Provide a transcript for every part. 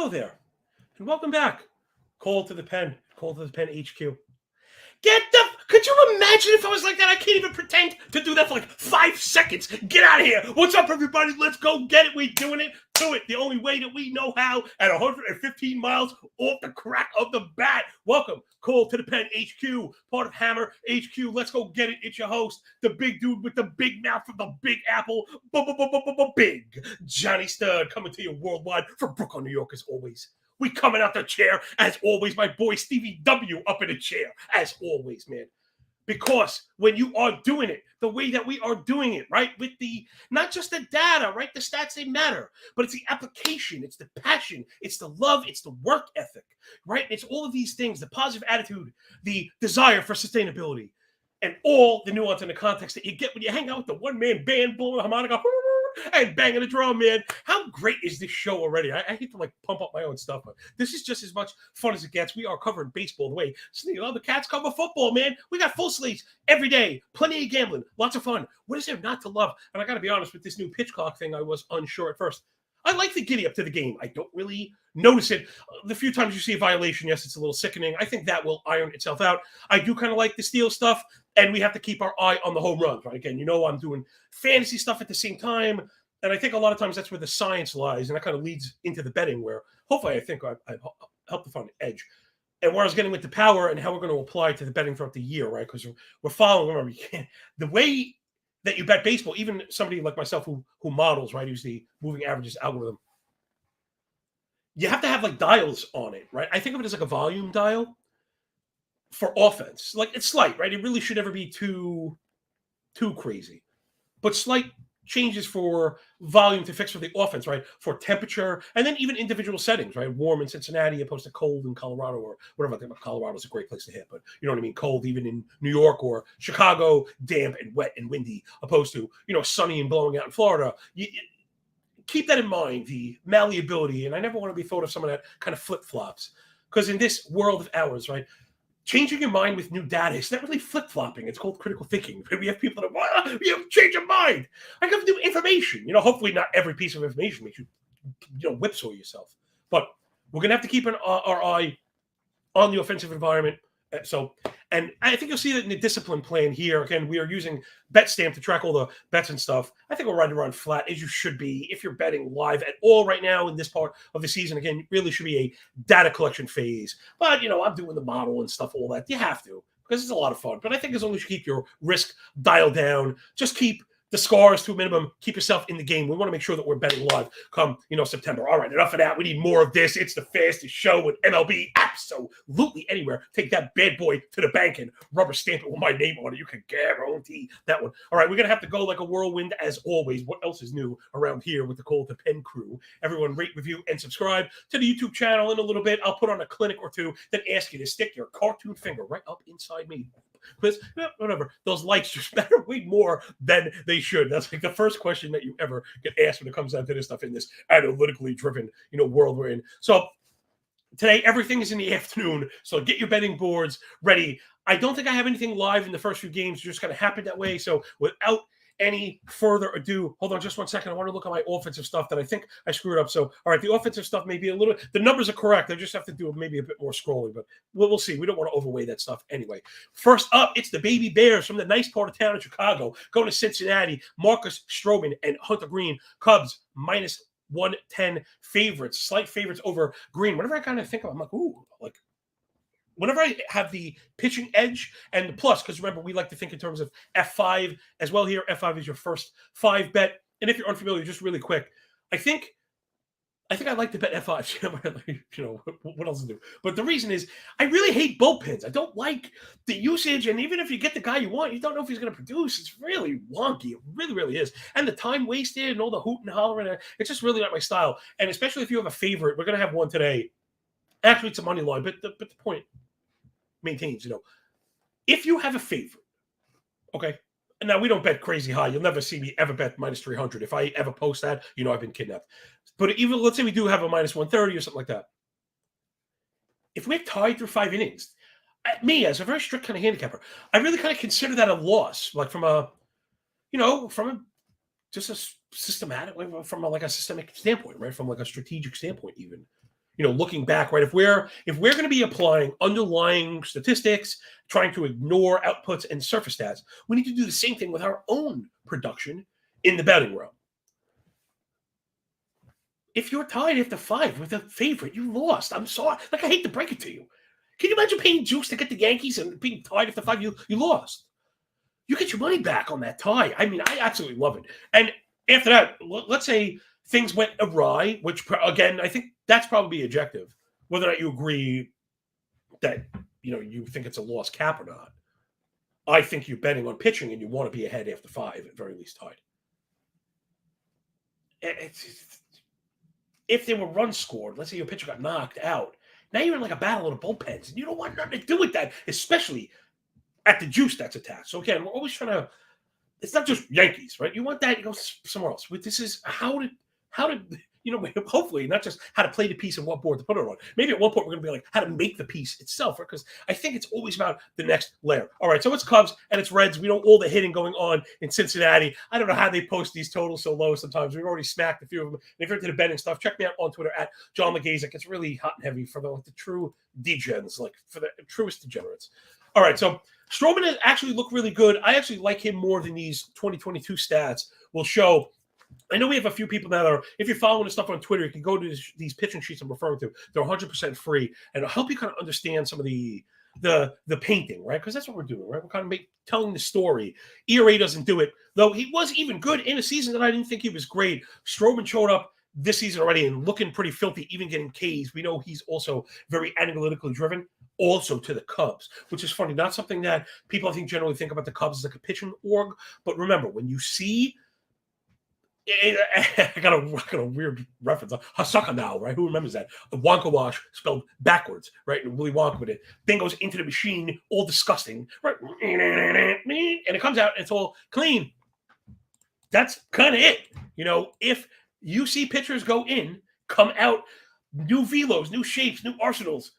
Hello there, and welcome back. Call to the pen. Call to the pen HQ. Get the. Could you imagine if I was like that? I can't even pretend to do that for like 5 seconds. Get out of here. What's up, everybody? Let's go get it. We're doing it. Do it the only way that we know how at 115 miles off the crack of the bat. Welcome. Call to the pen HQ, part of Hammer HQ. Let's go get it. It's your host, the big dude with the big mouth from the Big Apple. Big Johnny Stud coming to you worldwide from Brooklyn, New York, as always. We coming out the chair, as always. My boy Stevie W up in the chair, as always, man. Because when you are doing it the way that we are doing it, right, with the, not just the data, right, the stats, they matter, but it's the application, it's the passion, it's the love, it's the work ethic, right? It's all of these things, the positive attitude, the desire for sustainability, and all the nuance and the context that you get when you hang out with the one-man band blowing a harmonica and banging the drum, man. How great is this show already? I hate to like pump up my own stuff, but this is just as much fun as it gets. We are covering baseball the way the cats cover football, man. We got full slates every day, plenty of gambling, lots of fun. What is there not to love? And I got to be honest, with this new pitch clock thing, I was unsure at first. I like the giddy up to the game. I don't really notice it. The few times you see a violation, yes, it's a little sickening. I think that will iron itself out. I do kind of like the steal stuff, and we have to keep our eye on the home runs, right? Again, I'm doing fantasy stuff at the same time, and I think a lot of times that's where the science lies, and that kind of leads into the betting where hopefully I think I've helped to find an edge. And where I was getting with the power and how we're going to apply to the betting throughout the year, right? Because we're following, remember, the way that you bet baseball, even somebody like myself who models, right, who's the moving averages algorithm, you have to have like dials on it, right? I think of it as like a volume dial for offense. Like it's slight, right? It really should never be too crazy, but slight changes for volume to fix for the offense, right? For temperature, and then even individual settings, right? Warm in Cincinnati opposed to cold in Colorado or whatever. I think Colorado's a great place to hit, but you know what I mean? Cold even in New York or Chicago, damp and wet and windy opposed to, sunny and blowing out in Florida. Keep that in mind, the malleability. And I never want to be thought of someone that kind of flip-flops, because in this world of ours, right, changing your mind with new data, it's not really flip-flopping. It's called critical thinking. We have people that, you change your mind. I have new information. Hopefully not every piece of information makes you, whipsaw yourself. But we're going to have to keep our eye on the offensive environment. And I think you'll see that in the discipline plan here. Again, we are using BetStamp to track all the bets and stuff. I think we're right around flat, as you should be. If you're betting live at all right now in this part of the season, again, it really should be a data collection phase. But, I'm doing the model and stuff, all that. You have to, because it's a lot of fun. But I think as long as you keep your risk dialed down, just keep the scores to a minimum, keep yourself in the game. We want to make sure that we're betting live come, September. All right, enough of that. We need more of this. It's the fastest show with MLB absolutely anywhere. Take that bad boy to the bank and rubber stamp it with my name on it. You can guarantee that one. All right, we're going to have to go like a whirlwind as always. What else is new around here with the Call to Pen crew? Everyone rate, review, and subscribe to the YouTube channel in a little bit. I'll put on a clinic or two that ask you to stick your cartoon finger right up inside me. Because whatever, those likes just matter way more than they should. That's like the first question that you ever get asked when it comes down to this stuff in this analytically driven, world we're in. So today, everything is in the afternoon. So get your betting boards ready. I don't think I have anything live in the first few games. It just kind of happened that way. So without any further ado, hold on just 1 second. I want to look at my offensive stuff that I think I screwed up. So, all right, the offensive stuff may be a little, the numbers are correct. I just have to do maybe a bit more scrolling, but we'll see. We don't want to overweigh that stuff anyway. First up, it's the Baby Bears from the nice part of town in Chicago, going to Cincinnati. Marcus Stroman and Hunter Green. Cubs minus 110 favorites, slight favorites over Green. Whenever I kind of think of it, I'm like, ooh, like, whenever I have the pitching edge and the plus, because remember, we like to think in terms of F5 as well here. F5 is your first 5 bet. And if you're unfamiliar, just really quick, I think I like to bet F5. What else to do? But the reason is I really hate bullpens. I don't like the usage. And even if you get the guy you want, you don't know if he's going to produce. It's really wonky. It really, really is. And the time wasted and all the hoot and hollering, it's just really not my style. And especially if you have a favorite, we're going to have one today. Actually, it's a money line, but the point maintains, if you have a favorite, okay, and now we don't bet crazy high. You'll never see me ever bet minus 300. If I ever post that, I've been kidnapped. But even, let's say we do have a minus 130 or something like that. If we're tied through 5 innings, me as a very strict kind of handicapper, I really kind of consider that a loss, like from a systemic standpoint, right? From like a strategic standpoint even. looking back, right? If we're going to be applying underlying statistics, trying to ignore outputs and surface stats, we need to do the same thing with our own production in the betting realm. If you're tied after 5 with a favorite, you lost. I'm sorry. I hate to break it to you. Can you imagine paying juice to get the Yankees and being tied after 5? You lost. You get your money back on that tie. I mean, I absolutely love it. And after that, let's say things went awry, which, again, I think that's probably objective. Whether or not you agree that, you think it's a lost cap or not. I think you're betting on pitching and you want to be ahead after 5, at very least tied. If there were runs scored, let's say your pitcher got knocked out, now you're in like a battle of the bullpens, and you don't want nothing to do with that, especially at the juice that's attached. So again, we're always trying to. It's not just Yankees, right? You want that, you go somewhere else. This is how did hopefully not just how to play the piece and what board to put it on. Maybe at one point we're going to be like how to make the piece itself, because I think it's always about the next layer. All right, so it's Cubs and it's Reds. We know all the hitting going on in Cincinnati. I don't know how they post these totals so low sometimes. We've already smacked a few of them. And if you're into the betting stuff, check me out on Twitter at John Legazik. It's really hot and heavy for the true degens, like for the truest degenerates. All right, so Stroman has actually looked really good. I actually like him more than these 2022 stats will show. I know we have a few people that are, if you're following this stuff on Twitter, you can go to these pitching sheets I'm referring to. They're 100% free, and it'll help you kind of understand some of the painting, right? Because that's what we're doing, right? We're kind of telling the story. ERA doesn't do it, though he was even good in a season that I didn't think he was great. Stroman showed up this season already and looking pretty filthy, even getting Ks. We know he's also very analytically driven, also to the Cubs, which is funny. Not something that people, I think, generally think about the Cubs as like a pitching org. But remember, when you see I got a weird reference. Hasaka now, right? Who remembers that? A Wonka wash spelled backwards, right? And Willy Wonka with it. Then goes into the machine, all disgusting, right? And it comes out, and it's all clean. That's kind of it. If you see pitchers go in, come out, new velos, new shapes, new arsenals,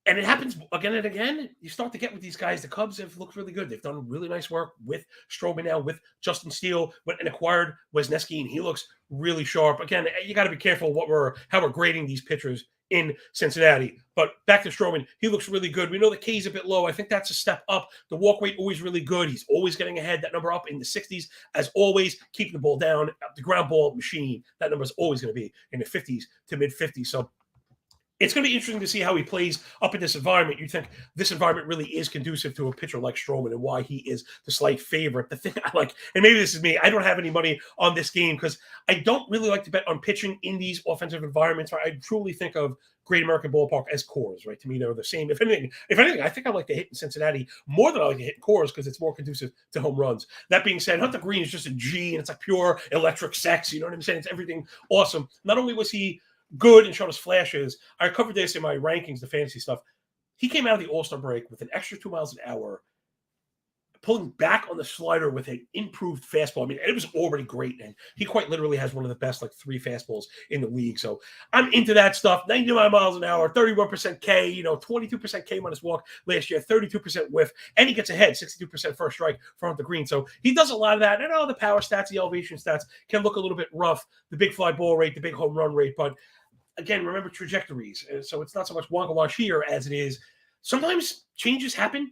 and it happens again and again, you start to get with these guys. The Cubs have looked really good. They've done really nice work with Stroman now, with Justin Steele, went and acquired Wesneski, and he looks really sharp. Again, you got to be careful how we're grading these pitchers in Cincinnati. But back to Stroman, he looks really good. We know the K's a bit low. I think that's a step up. The walk rate always really good. He's always getting ahead. That number up in the 60s. As always, keeping the ball down. The ground ball machine, that number is always going to be in the 50s to mid-50s. So it's going to be interesting to see how he plays up in this environment. You think this environment really is conducive to a pitcher like Stroman, and why he is the slight favorite. The thing I like, and maybe this is me, I don't have any money on this game because I don't really like to bet on pitching in these offensive environments. Right? I truly think of Great American Ballpark as cores, right? To me, they're the same. If anything, I think I like to hit in Cincinnati more than I like to hit in cores because it's more conducive to home runs. That being said, Hunter Green is just a G, and it's like pure electric sex. You know what I'm saying? It's everything awesome. Not only was he good and showed us flashes. I covered this in my rankings, the fantasy stuff. He came out of the All-Star break with an extra 2 miles an hour, pulling back on the slider with an improved fastball. I mean, it was already great, and he quite literally has one of the best, 3 fastballs in the league. So I'm into that stuff. 99 miles an hour, 31% K, 22% K minus walk last year, 32% whiff, and he gets ahead, 62% first strike for Hunter Green. So he does a lot of that. And all the power stats, the elevation stats can look a little bit rough, the big fly ball rate, the big home run rate, but again, remember trajectories. So it's not so much Wonka wash here as it is. Sometimes changes happen,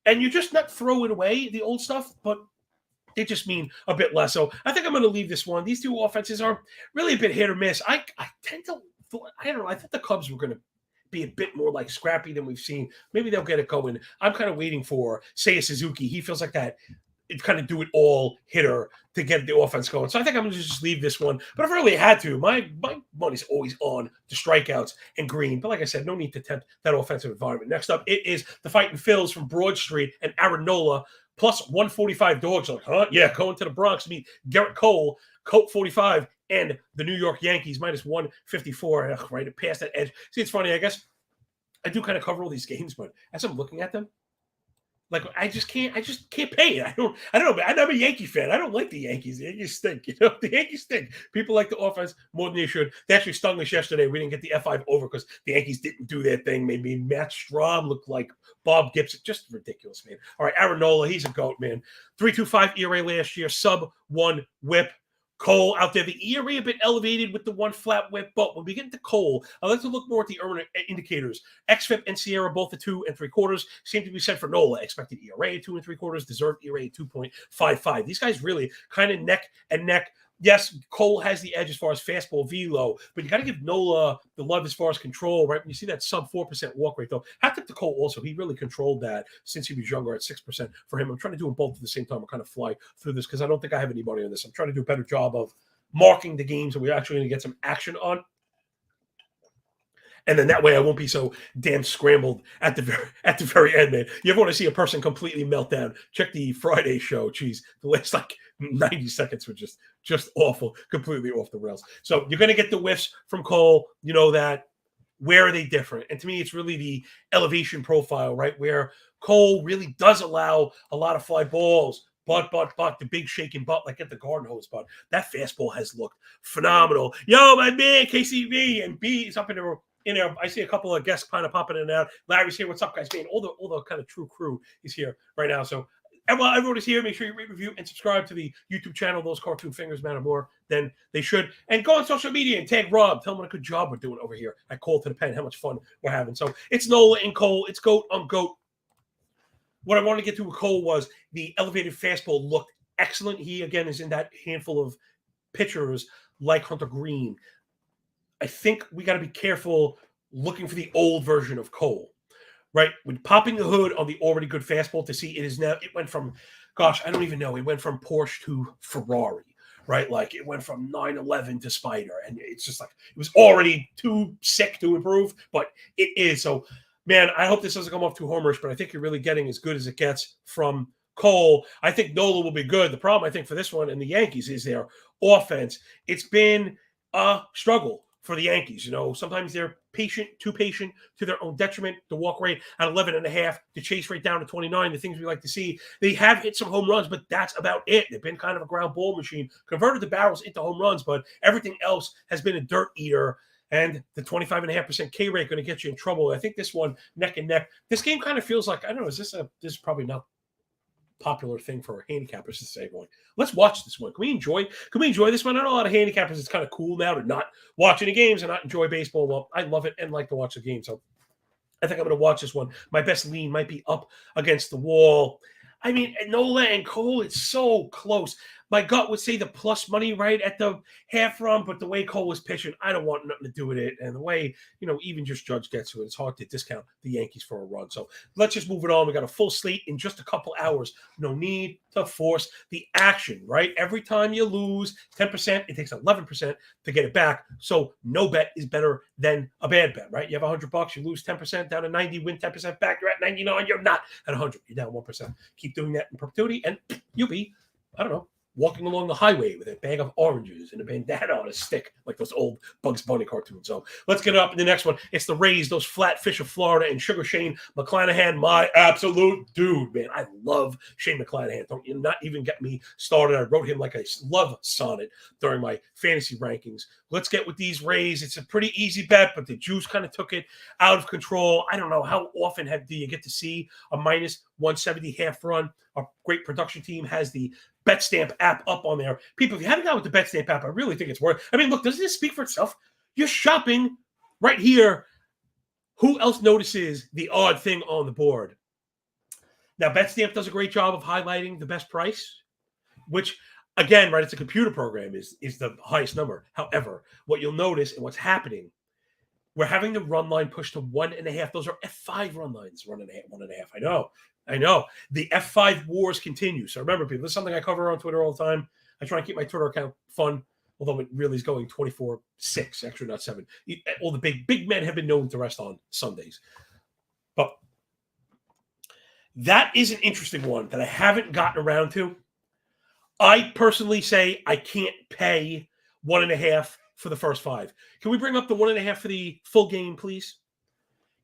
and you just not throw it away, the old stuff, but they just mean a bit less. So I think I'm going to leave this one. These two offenses are really a bit hit or miss. I tend to, I don't know, I thought the Cubs were going to be a bit more scrappy than we've seen. Maybe they'll get it going. I'm kind of waiting for Seiya Suzuki. He feels like that. It's kind of do it all hitter to get the offense going. So I think I'm going to just leave this one. But if I really had to, my money's always on the strikeouts and Green. But like I said, no need to tempt that offensive environment. Next up, it is the Fighting Phils from Broad Street and Aaron Nola, plus 145 dogs. Like, huh? Yeah, going to the Bronx to meet Garrett Cole, Colt 45, and the New York Yankees, minus 154. Right past that edge. See, it's funny. I guess I do kind of cover all these games, but as I'm looking at them, I just can't pay it. I don't know, man. I'm a Yankee fan. I don't like the Yankees. The Yankees stink. The Yankees stink. People like the offense more than they should. They actually stung us yesterday. We didn't get the F5 over because the Yankees didn't do their thing. Maybe Matt Strahm looked like Bob Gibson. Just ridiculous, man. All right, Aaron Nola, he's a GOAT, man. 3.25 ERA last year, sub 1 whip. Cole out there, the ERA a bit elevated with the one flat whip, but when we get into Cole, I like to look more at the early indicators. XFIP and Sierra both at 2 3/4. Same to be said for Nola. Expected ERA 2 3/4, deserved ERA 2.55. These guys really kind of neck and neck. Yes, Cole has the edge as far as fastball velo, but you got to give Nola the love as far as control, right? When you see that sub 4% walk rate, though, hat tip to Cole also. He really controlled that since he was younger at 6% for him. I'm trying to do them both at the same time. I'm kind of fly through this because I don't think I have any money on this. I'm trying to do a better job of marking the games that we're actually going to get some action on. And then that way I won't be so damn scrambled at the very end, man. You ever want to see a person completely melt down? Check the Friday show. Jeez, the last 90 seconds were just awful, completely off the rails. So you're going to get the whiffs from Cole. You know that. Where are they different? And to me, it's really the elevation profile, right? Where Cole really does allow a lot of fly balls. But, the big shaking butt, like at the garden hose butt. That fastball has looked phenomenal. Yo, my man, KCV and B is up in there. I see a couple of guests kind of popping in and out. Larry's here. What's up, guys? Man, all the kind of true crew is here right now. So, everyone is here. Make sure you rate, review, and subscribe to the YouTube channel. Those cartoon fingers matter more than they should. And go on social media and tag Rob. Tell him what a good job we're doing over here at Cole to the Pen. How much fun we're having. So, it's Nola and Cole. It's GOAT on GOAT. What I wanted to get to with Cole was the elevated fastball looked excellent. He, again, is in that handful of pitchers like Hunter Green. I think we got to be careful looking for the old version of Cole, right? When popping the hood on the already good fastball to see it went from, gosh, I don't even know. It went from Porsche to Ferrari, right? Like it went from 911 to Spider. And it's just like, it was already too sick to improve, but it is. So, man, I hope this doesn't come off too homerish, but I think you're really getting as good as it gets from Cole. I think Nola will be good. The problem, I think, for this one and the Yankees is their offense. It's been a struggle for the Yankees. Sometimes they're too patient to their own detriment. The walk rate at 11.5, the chase rate down to 29, the things we like to see. They have hit some home runs, but that's about it. They've been kind of a ground ball machine, converted the barrels into home runs, but everything else has been a dirt eater. And the 25.5% K rate going to get you in trouble. I think this one, neck and neck. This game kind of feels like, I don't know, this is probably not popular thing for handicappers to say, going, let's watch this one. Can we enjoy this one? I know a lot of handicappers, it's kind of cool now to not watch any games and not enjoy baseball. Well, I love it and like to watch the game. So I think I'm going to watch this one. My best lean might be up against the wall. I mean, Nola and Cole, it's so close. My gut would say the plus money right at the half run, but the way Cole was pitching, I don't want nothing to do with it. And the way, even just Judge gets to it, it's hard to discount the Yankees for a run. So let's just move it on. We got a full slate in just a couple hours. No need to force the action, right? Every time you lose 10%, it takes 11% to get it back. So no bet is better than a bad bet, right? You have $100, you lose 10%, down to 90, win 10% back. You're at 99, you're not at 100. You're down 1%. Keep doing that in perpetuity, and you'll be, I don't know, walking along the highway with a bag of oranges and a bandana on a stick, like those old Bugs Bunny cartoons. So let's get up in the next one. It's the Rays, those Flatfish of Florida, and Sugar Shane McClanahan, my absolute dude, man. I love Shane McClanahan. Don't you not even get me started. I wrote him like a love sonnet during my fantasy rankings. Let's get with these Rays. It's a pretty easy bet, but the juice kind of took it out of control. I don't know how often do you get to see a minus 170 half run. Our great production team has the BetStamp app up on there. People, if you haven't got with the BetStamp app, I really think it's worth. I mean, look, doesn't this speak for itself? You're shopping right here. Who else notices the odd thing on the board? Now, BetStamp does a great job of highlighting the best price, which, again, right, it's a computer program, is the highest number. However, what you'll notice and what's happening, we're having the run line pushed to 1.5. Those are F5 run lines, 1.5. I know. The F5 wars continue. So remember, people, this is something I cover on Twitter all the time. I try and keep my Twitter account fun, although it really is going 24/6, actually not 7. All the big men have been known to rest on Sundays. But that is an interesting one that I haven't gotten around to. I personally say I can't pay 1.5 for the first 5. Can we bring up the 1.5 for the full game, please?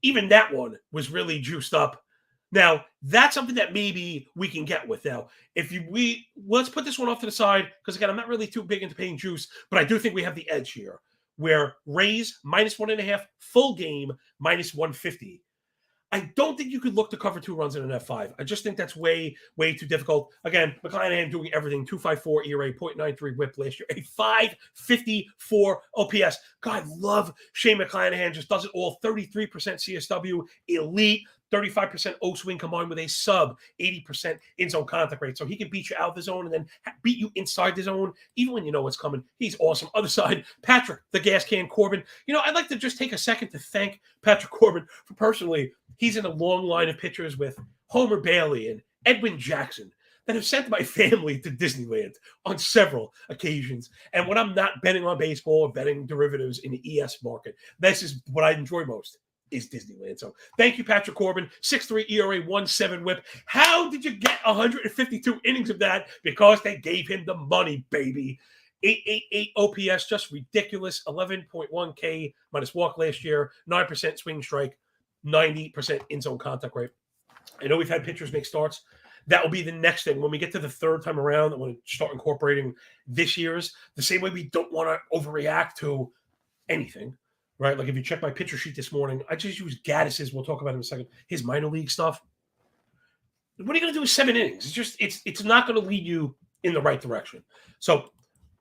Even that one was really juiced up. Now, that's something that maybe we can get with. Now, let's put this one off to the side, because again, I'm not really too big into paying juice, but I do think we have the edge here, where Rays minus 1.5, full game minus 150. I don't think you could look to cover 2 runs in an F5. I just think that's way, way too difficult. Again, McClanahan doing everything. 2.54 ERA, .93 whip last year, a 5.54 OPS. God, I love Shane McClanahan. Just does it all. 33% CSW, elite. 35% O swing combined with a sub 80% in zone contact rate. So he can beat you out of the zone and then beat you inside the zone, even when you know what's coming. He's awesome. Other side, Patrick, the gas can Corbin. I'd like to just take a second to thank Patrick Corbin for personally, he's in a long line of pitchers with Homer Bailey and Edwin Jackson that have sent my family to Disneyland on several occasions. And when I'm not betting on baseball or betting derivatives in the ES market, this is what I enjoy most. Is Disneyland. So thank you, Patrick Corbin. 6.3 ERA, 1.7 whip. How did you get 152 innings of that? Because they gave him the money, baby. 8.88 OPS, just ridiculous. 11.1 K minus walk last year. 9% swing strike. 90% in zone contact rate. I know we've had pitchers make starts. That will be the next thing. When we get to the third time around, I want to start incorporating this year's the same way we don't want to overreact to anything. Right, like if you check my pitcher sheet this morning, I just use Gaddis's. We'll talk about him in a second. His minor league stuff. What are you going to do with 7 innings? It's not going to lead you in the right direction. So,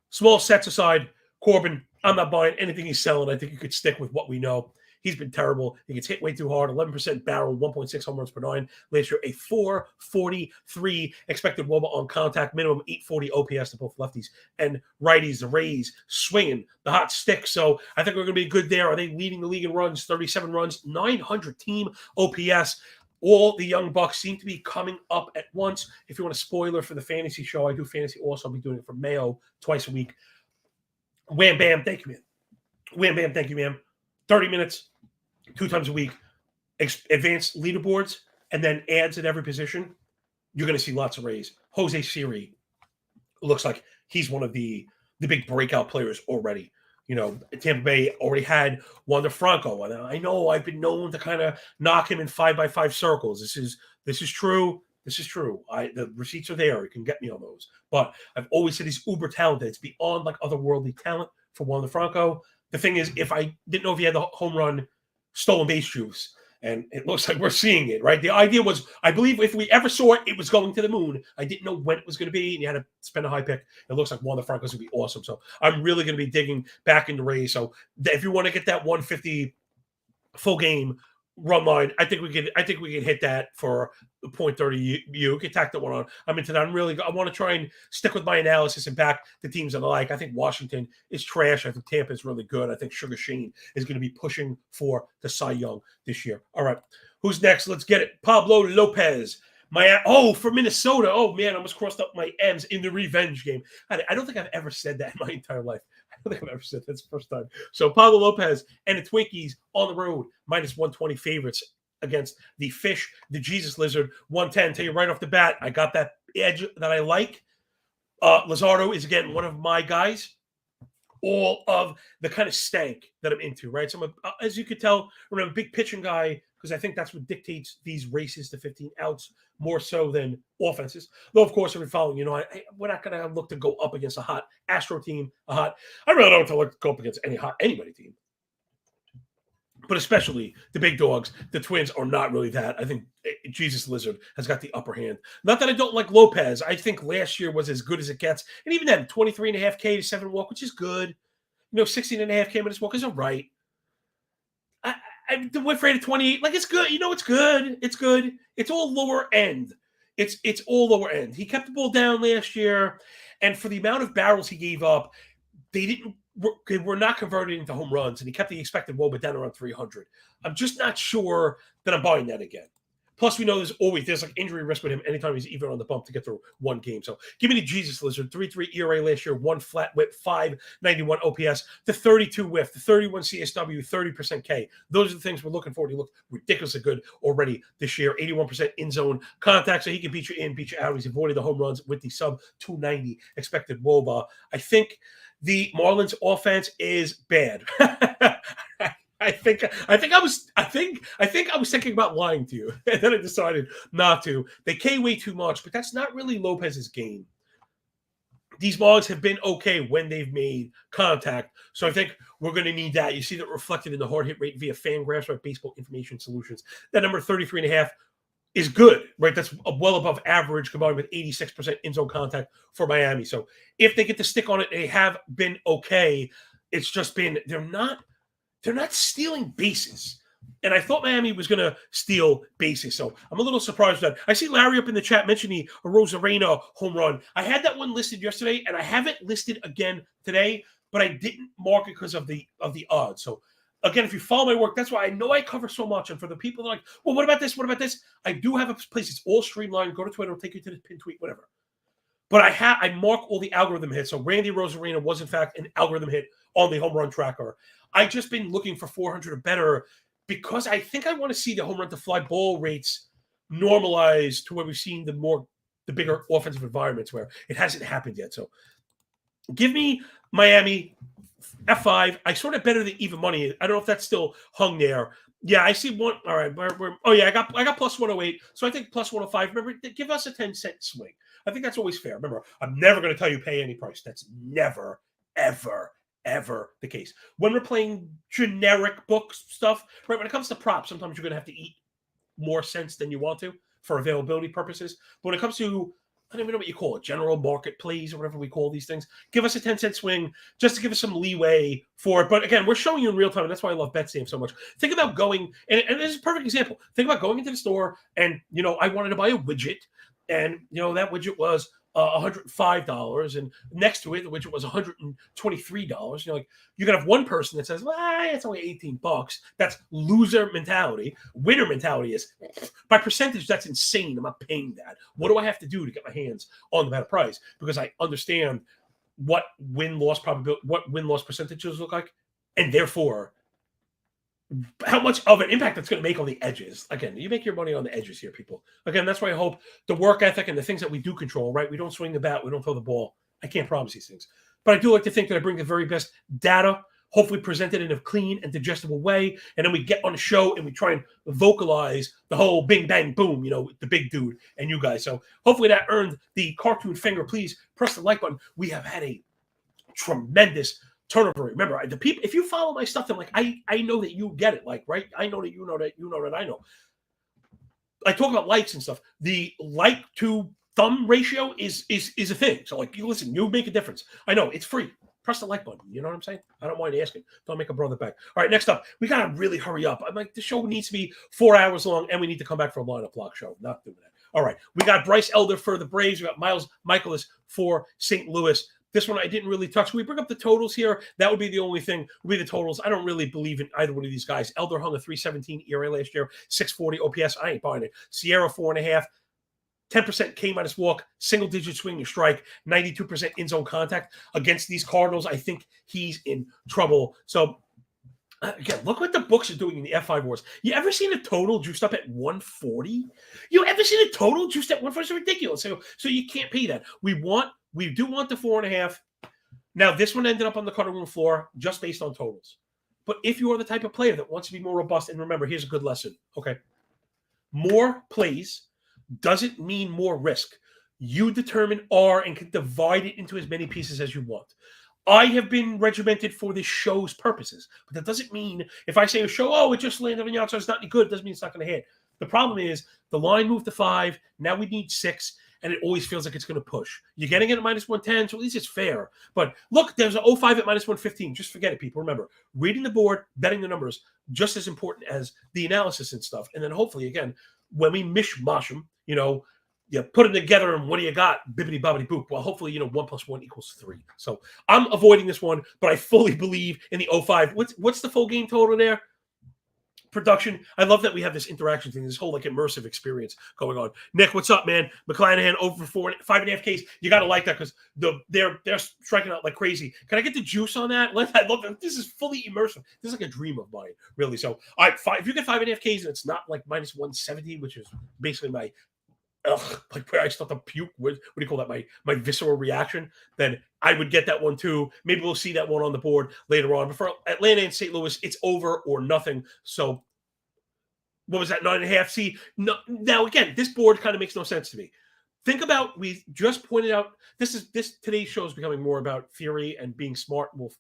small sets aside, Corbin. I'm not buying anything he's selling. I think you could stick with what we know. He's been terrible. He gets hit way too hard. 11% barrel, 1.6 home runs per 9. Last year, a 4.43 expected WOBA on contact, minimum 8.40 OPS to both lefties and righties. The Rays swinging the hot stick. So I think we're going to be good there. Are they leading the league in runs? 37 runs, 900 team OPS. All the young bucks seem to be coming up at once. If you want a spoiler for the fantasy show, I do fantasy also. I'll be doing it for Mayo twice a week. Wham, bam, thank you, man. Wham, bam, thank you, ma'am. 30 minutes, 2 times a week, advanced leaderboards, and then ads at every position. You're going to see lots of Rays. Jose Siri looks like he's one of the big breakout players already. Tampa Bay already had Wander Franco, and I know I've been known to kind of knock him in 5x5 circles. This is true. This is true. The receipts are there. You can get me on those. But I've always said he's uber talented. It's beyond like otherworldly talent for Wander Franco. The thing is, if I didn't know if he had the home run stolen base juice, and it looks like we're seeing it, right? The idea was, I believe if we ever saw it, it was going to the moon. I didn't know when it was going to be, and you had to spend a high pick. It looks like Wander Franco's going to be awesome. So I'm really going to be digging back into Rays. So if you want to get that 150 full game run line, I think we can hit that for 0.30. You can tack that one on. I'm into that. I want to try and stick with my analysis and back the teams that I like. I think Washington is trash. I think Tampa is really good. I think Sugar Shane is going to be pushing for the Cy Young this year. All right. Who's next? Let's get it. Pablo Lopez. For Minnesota. Oh, man, I almost crossed up my M's in the revenge game. I don't think I've ever said that in my entire life. I don't think I've ever said that. That's the first time. So Pablo Lopez and the Twinkies on the road, minus 120 favorites against the Fish, the Jesus Lizard, 110. Tell you right off the bat, I got that edge that I like. Luzardo is, again, one of my guys. All of the kind of stank that I'm into, right? So as you could tell, I'm a big pitching guy because I think that's what dictates these races to 15 outs more so than offenses. Though, of course, if you're following, we're not going to look to go up against a hot Astro team, I really don't want to go up against any hot anybody team. But especially the big dogs, the Twins are not really that. I think Jesus Lizard has got the upper hand. Not that I don't like Lopez. I think last year was as good as it gets. And even then, 23.5 K to 7 walk, which is good. 16.5 K minus walk is all right. The whip rate of 28, it's good. It's good. It's good. It's all lower end. It's all lower end. He kept the ball down last year. And for the amount of barrels he gave up, they were not converted into home runs, and he kept the expected WOBA down around 300. I'm just not sure that I'm buying that again. Plus, we know there's like injury risk with him anytime he's even on the bump to get through one game. So give me the Jesus Lizard, 3.3 ERA last year, 1 flat whip, 5.91 OPS, the 32 whiff, the 31 CSW, 30% K. Those are the things we're looking for. He looked ridiculously good already this year, 81% in zone contact, so he can beat you in, beat you out. He's avoided the home runs with the sub 290 expected WOBA. I think the Marlins offense is bad. I think I was thinking about lying to you, and then I decided not to. They K way too much, but that's not really Lopez's game. these balls have been okay when they've made contact. So I think we're going to need that. You see that reflected in the hard hit rate via Fangraphs or Baseball Information Solutions. That number 33.5 is good, right? That's well above average combined with 86% in zone contact for Miami. So if they get to stick on it, they have been okay. It's just been they're not stealing bases. And I thought Miami was going to steal bases. So I'm a little surprised with that. I see Larry up in the chat mentioning a Rosarena home run. I had that one listed yesterday, and I have it listed again today, but I didn't mark it because of the odds. So again, if you follow my work, that's why I know I cover so much. And for the people that are like, well, what about this? What about this? I do have a place. It's all streamlined. Go to Twitter. It'll take you to the pin tweet, whatever. But I mark all the algorithm hits. So Randy Rosarena was, in fact, an algorithm hit on the home run tracker. I've just been looking for 400 or better because I think I want to see the home run to fly ball rates normalize to where we've seen the bigger offensive environments where it hasn't happened yet. So give me Miami F5. I sort of better than even money. I don't know if that's still hung there. Yeah, I see one. All right. I got plus 108. So I think plus 105. Remember, give us a 10-cent swing. I think that's always fair. Remember, I'm never going to tell you pay any price. That's never, ever the case. When we're playing generic book stuff, right? When it comes to props, sometimes you're going to have to eat more cents than you want to for availability purposes. But when it comes to, I don't even know what you call it, general market plays or whatever we call these things, give us a 10-cent swing just to give us some leeway for it. But again, we're showing you in real time, and that's why I love BetSam so much. Think about going, and this is a perfect example. Think about going into the store and, I wanted to buy a widget, and, that widget was $105, and next to it, the widget was $123. You're gonna have one person that says, "Well, it's only $18." That's loser mentality. Winner mentality is, by percentage, that's insane. I'm not paying that. What do I have to do to get my hands on the better price? Because I understand what win-loss percentages look like, and therefore how much of an impact that's going to make on the edges. Again, you make your money on the edges here, people. Again, that's why I hope the work ethic and the things that we do control, right? We don't swing the bat. We don't throw the ball. I can't promise these things. But I do like to think that I bring the very best data, hopefully presented in a clean and digestible way. And then we get on the show and we try and vocalize the whole bing, bang, boom, the big dude and you guys. So hopefully that earned the cartoon finger. Please press the like button. We have had a tremendous turnover. Remember, the people, if you follow my stuff, I'm like, I know that you get it, right? I know that you know that I know. I talk about likes and stuff. The like to thumb ratio is a thing. So you listen, you make a difference. I know it's free. Press the like button. You know what I'm saying? I don't mind asking. Don't make a brother back. All right, next up, we got to really hurry up. I'm like, the show needs to be 4 hours long, and we need to come back for a line block show. Not doing that. All right, we got Bryce Elder for the Braves. We got Miles Michaelis for St. Louis. This one I didn't really touch. Can we bring up the totals here? That would be the only thing, would be the totals. I don't really believe in either one of these guys. Elder hung a 317 ERA last year, 640 OPS. I ain't buying it. Sierra, 4.5. 10% K minus walk, single digit swing and strike, 92% in zone contact against these Cardinals. I think he's in trouble. So, again, look what the books are doing in the F5 wars. You ever seen a total juiced up at 140? You ever seen a total juiced at 140? It's ridiculous. So you can't pay that. We do want the 4.5. Now, this one ended up on the cutting room floor just based on totals. But if you are the type of player that wants to be more robust, and remember, here's a good lesson. Okay. More plays doesn't mean more risk. You determine R and can divide it into as many pieces as you want. I have been regimented for this show's purposes, but that doesn't mean if I say a show, it just landed on the outside, it's not any good, it doesn't mean it's not going to hit. The problem is the line moved to 5, now we need 6, and it always feels like it's going to push. You're getting it at minus 110, so at least it's fair. But look, there's an 05 at minus 115. Just forget it, people. Remember, reading the board, betting the numbers, just as important as the analysis and stuff. And then hopefully, again, when we mishmash them, you put them together and what do you got? Bibbity bobbity boop. Well, hopefully, 1 + 1 = 3. So I'm avoiding this one, but I fully believe in the 05. What's the full game total there? Production. I love that we have this interaction thing, this whole immersive experience going on. Nick, what's up, man? McClanahan over 5.5 Ks. You got to like that because they're striking out like crazy. Can I get the juice on that? I love that. This is fully immersive. This is like a dream of mine, really. So, all right, if you get 5.5 Ks and it's not like minus 170, which is basically my where I start to puke. What do you call that? My visceral reaction. Then I would get that one too. Maybe we'll see that one on the board later on. But for Atlanta and St. Louis, it's over or nothing. So what was that? 9.5? See, no, now again, this board kind of makes no sense to me. Think about, we just pointed out, today's show is becoming more about theory and being smart. Well,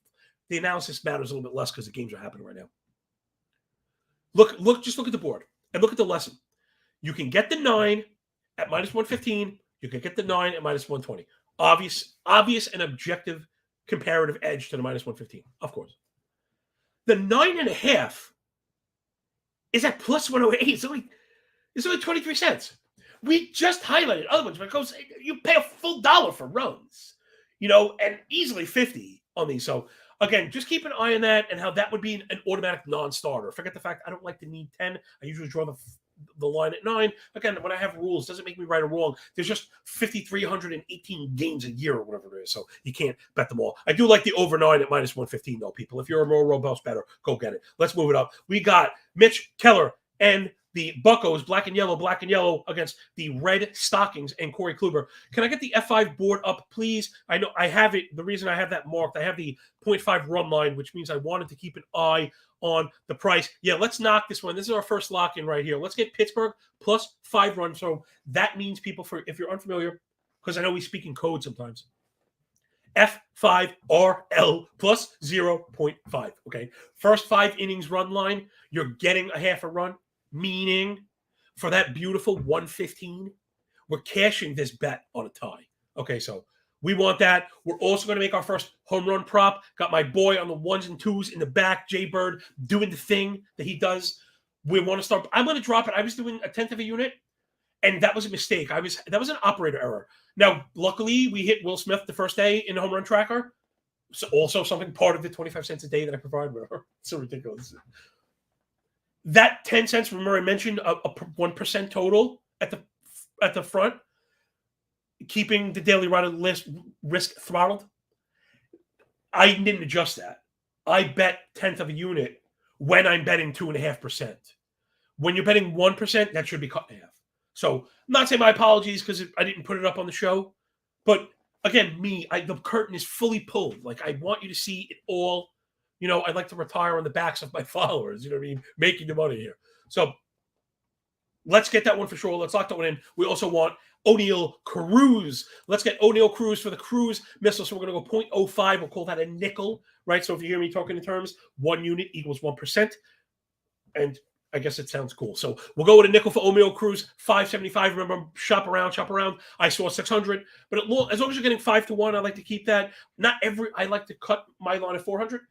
the analysis matters a little bit less because the games are happening right now. Just look at the board and look at the lesson. You can get the 9 at minus 115. You can get the 9 at minus 120. Obvious and objective comparative edge to the minus 115, of course. The 9.5 is at plus 108. It's only 23 cents. We just highlighted other ones because you pay a full $1 for runs, and easily 50 on these. So again, just keep an eye on that and how that would be an automatic non-starter. Forget the fact I don't like to need 10. I usually draw the line at 9. Again, when I have rules, doesn't make me right or wrong. There's just 5,318 games a year or whatever it is, so you can't bet them all. I do like the over 9 at minus 115, though, people. If you're a more robust bettor, go get it. Let's move it up. We got Mitch Keller and the Buccos, black and yellow against the Red Stockings and Corey Kluber. Can I get the F5 board up, please? I know I have it. The reason I have that marked, I have the 0.5 run line, which means I wanted to keep an eye on the price. Yeah, let's knock this one. This is our first lock-in right here. Let's get Pittsburgh plus 5 runs. So that means, people, if you're unfamiliar, because I know we speak in code sometimes, F5RL plus 0.5, okay? First 5 innings run line, you're getting a half a run. Meaning, for that beautiful 115, we're cashing this bet on a tie. Okay, so we want that. We're also going to make our first home run prop. Got my boy on the 1s and 2s in the back, Jay Bird, doing the thing that he does. We want to start. I'm going to drop it. I was doing a 1/10 of a unit, and that was a mistake. That was an operator error. Now, luckily, we hit Will Smith the first day in the home run tracker. So also something part of the 25 cents a day that I provide. Whatever. It's so ridiculous. That 10 cents, remember I mentioned a 1% total at the front, keeping the daily rider list risk throttled. I didn't adjust that. I bet 1/10 of a unit when I'm betting 2.5%. When you're betting 1%, that should be cut in half. So I'm not saying my apologies because I didn't put it up on the show, but again, the curtain is fully pulled. Like, I want you to see it all. I'd like to retire on the backs of my followers, you know what I mean? Making the money here. So let's get that one for sure. Let's lock that one in. We also want O'Neill Cruz. Let's get O'Neill Cruz for the cruise missile. So we're going to go 0.05. We'll call that a nickel, right? So if you hear me talking in terms, 1 unit equals 1%. And I guess it sounds cool. So we'll go with a nickel for O'Neill Cruz, 575. Remember, shop around. I saw 600. But as long as you're getting 5 to 1, I like to keep that. I like to cut my line at 400.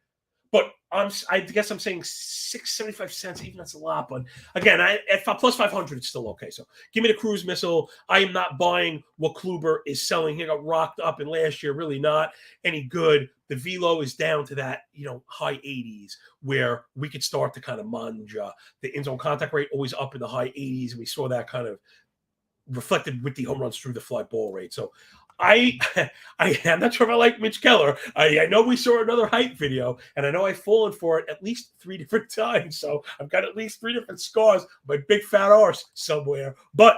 But I guess I'm saying 6.75 cents. Even that's a lot. But again, at plus 500, it's still okay. So give me the cruise missile. I am not buying what Kluber is selling. He got rocked up in last year. Really not any good. The velo is down to that, high 80s where we could start to kind of manja. The in-zone contact rate always up in the high 80s. And we saw that kind of reflected with the home runs through the fly ball rate. So I'm not sure if I like Mitch Keller. I know we saw another hype video, and I know I've fallen for it at least 3 different times. So I've got at least 3 different scars, my big fat arse somewhere. But,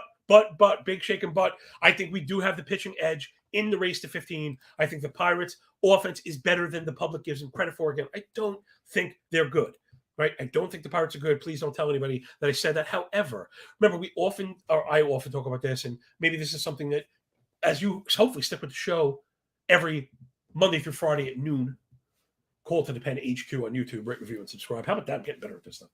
big shaking butt. I think we do have the pitching edge in the race to 15. I think the Pirates' offense is better than the public gives them credit for. Again, I don't think they're good. Right? I don't think the Pirates are good. Please don't tell anybody that I said that. However, remember, I often talk about this, and maybe this is something that, as you hopefully stick with the show every Monday through Friday at noon, Call to the Pen HQ on YouTube, rate, review, and subscribe. How about that? I'm getting better at this stuff.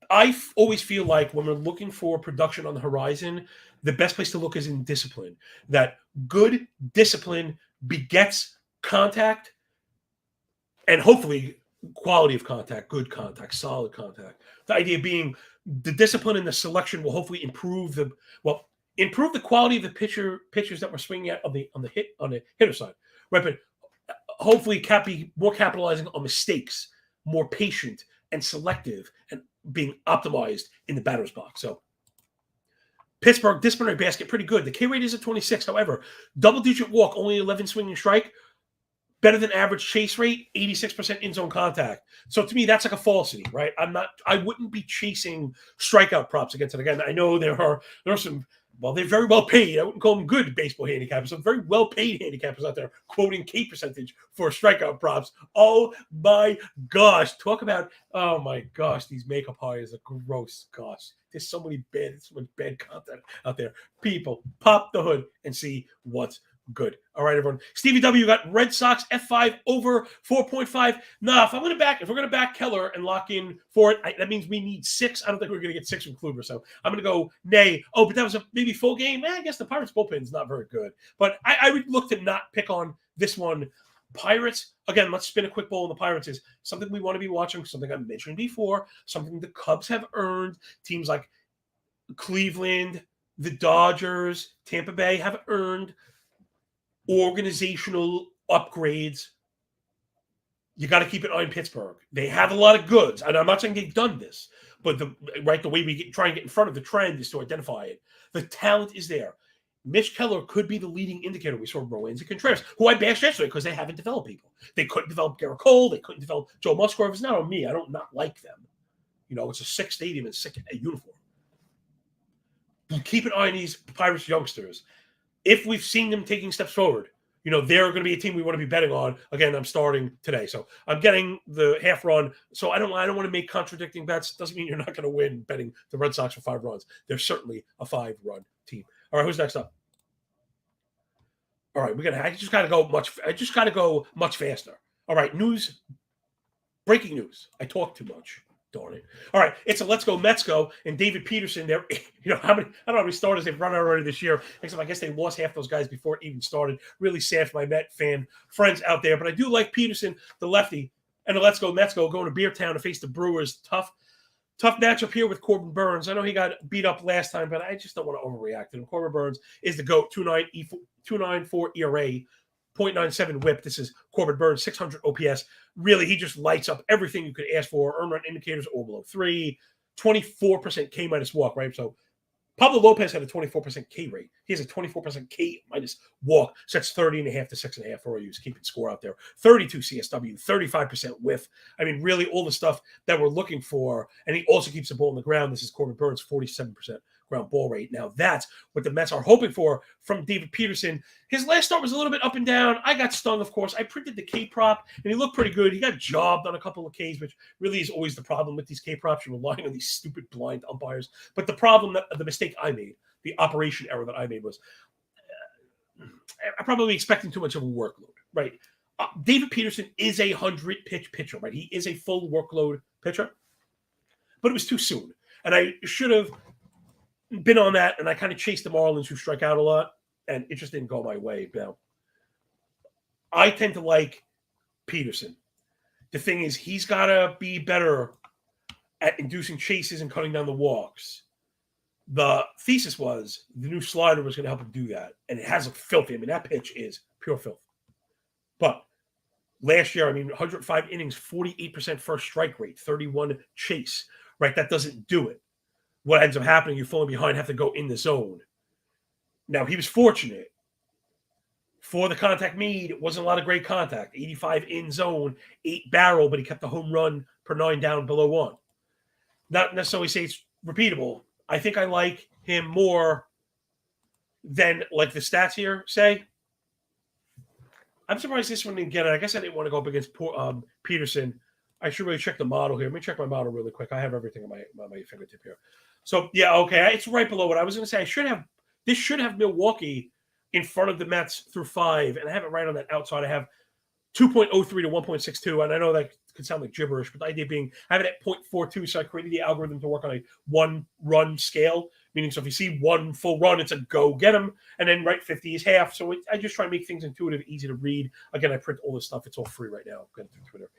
I always feel like when we're looking for production on the horizon, the best place to look is in discipline. That good discipline begets contact, and hopefully quality of contact, good contact, solid contact. The idea being the discipline and the selection will hopefully improve the quality of the pitchers that we're swinging at on the hitter side, right? But hopefully be more capitalizing on mistakes, more patient and selective, and being optimized in the batter's box. So Pittsburgh disciplinary basket, pretty good. The K rate is at 26. However, double-digit walk, only 11 swinging strike. Better than average chase rate, 86% in-zone contact. So to me, that's like a falsity, right? I wouldn't be chasing strikeout props against it. Again, I know there are some Well, they're very well paid. I wouldn't call them good baseball handicappers. Some very well paid handicappers out there quoting K percentage for strikeout props. Oh my gosh. Talk about, oh my gosh, these makeup hires are gross. Gosh, there's so much bad content out there. People, pop the hood and see what's good. All right, everyone. Stevie W got Red Sox F5 over 4.5. Nah, if we're going to back Keller and lock in for it, that means we need 6. I don't think we're going to get 6 from Kluber. So I'm going to go nay. Oh, but that was a maybe full game. I guess the Pirates bullpen is not very good. But I would look to not pick on this one. Pirates, again, let's spin a quick ball on the Pirates is something we want to be watching, something I mentioned before, something the Cubs have earned. Teams like Cleveland, the Dodgers, Tampa Bay have earned organizational upgrades. You got to keep an eye on Pittsburgh. They have a lot of goods, and I'm not saying they've done this, but the way we try and get in front of the trend is to identify it. The talent is there. Mitch Keller could be the leading indicator. We saw Rowan's and Contreras, who I bashed yesterday because they haven't developed people. They couldn't develop Garrett Cole. They couldn't develop Joe Musgrove. It's not on me. I don't not like them. It's a sick stadium and sick uniform. Keep an eye on these Pirates youngsters. If we've seen them taking steps forward, they're going to be a team we want to be betting on. Again, I'm starting today. So I'm getting the half run. So I don't want to make contradicting bets. Doesn't mean you're not going to win betting the Red Sox for 5 runs. They're certainly a 5-run team. All right, who's next up? All right, I just got to go much faster. All right, news. Breaking news. I talk too much. Darn it. All right, it's a Let's Go Mets go, and David Peterson, I don't know how many starters they've run already this year, except I guess they lost half those guys before it even started. Really sad for my Met fan friends out there, but I do like Peterson, the lefty, and the Let's Go Mets go going to Beertown to face the Brewers. Tough matchup here with Corbin Burns. I know he got beat up last time, but I just don't want to overreact to him. Corbin Burns is the GOAT, 2.94 ERA, 0.97 whip. This is Corbin Burns, 600 OPS. Really, he just lights up everything you could ask for. Earned run indicators all below 3, 24% K minus walk, right? So Pablo Lopez had a 24% K rate. He has a 24% K minus walk. So that's 30.5 to 6.5 for you. Keeping score out there. 32 CSW, 35% whiff. I mean, really all the stuff that we're looking for. And he also keeps the ball on the ground. This is Corbin Burns, 47% ground ball rate. Now that's what the Mets are hoping for from David Peterson. His last start was a little bit up and down. I got stung, of course. I printed the K prop, and he looked pretty good. He got jobbed on a couple of Ks, which really is always the problem with these K props. You're relying on these stupid blind umpires. But the mistake I made, the operation error that I made was I'm probably expecting too much of a workload, right? David Peterson is a 100-pitch pitcher, right? He is a full workload pitcher, but it was too soon. And I should have been on that, and I kind of chased the Marlins, who strike out a lot, and it just didn't go my way. Now, I tend to like Peterson. The thing is, he's got to be better at inducing chases and cutting down the walks. The thesis was the new slider was going to help him do that, and it has looked filthy. I mean, that pitch is pure filth. But last year, 105 innings, 48% first strike rate, 31 chase, right? That doesn't do it. What ends up happening, you're falling behind, have to go in the zone. Now, he was fortunate. For the contact made, it wasn't a lot of great contact. 85 in zone, 8 barrel, but he kept the home run per 9 down below 1. Not necessarily say it's repeatable. I think I like him more than like the stats here say. I'm surprised this one didn't get it. I guess I didn't want to go up against Peterson. I should really check the model here. Let me check my model really quick. I have everything on my fingertip here. So, yeah, okay. It's right below what I was going to say. This should have Milwaukee in front of the Mets through 5, and I have it right on that outside. I have 2.03 to 1.62, and I know that could sound like gibberish, but the idea being I have it at 0.42, so I created the algorithm to work on a 1-run scale, meaning so if you see 1 full run, it's a go get him, and then 50 is half. So I just try to make things intuitive, easy to read. Again, I print all this stuff. It's all free right now. I'm going through Twitter.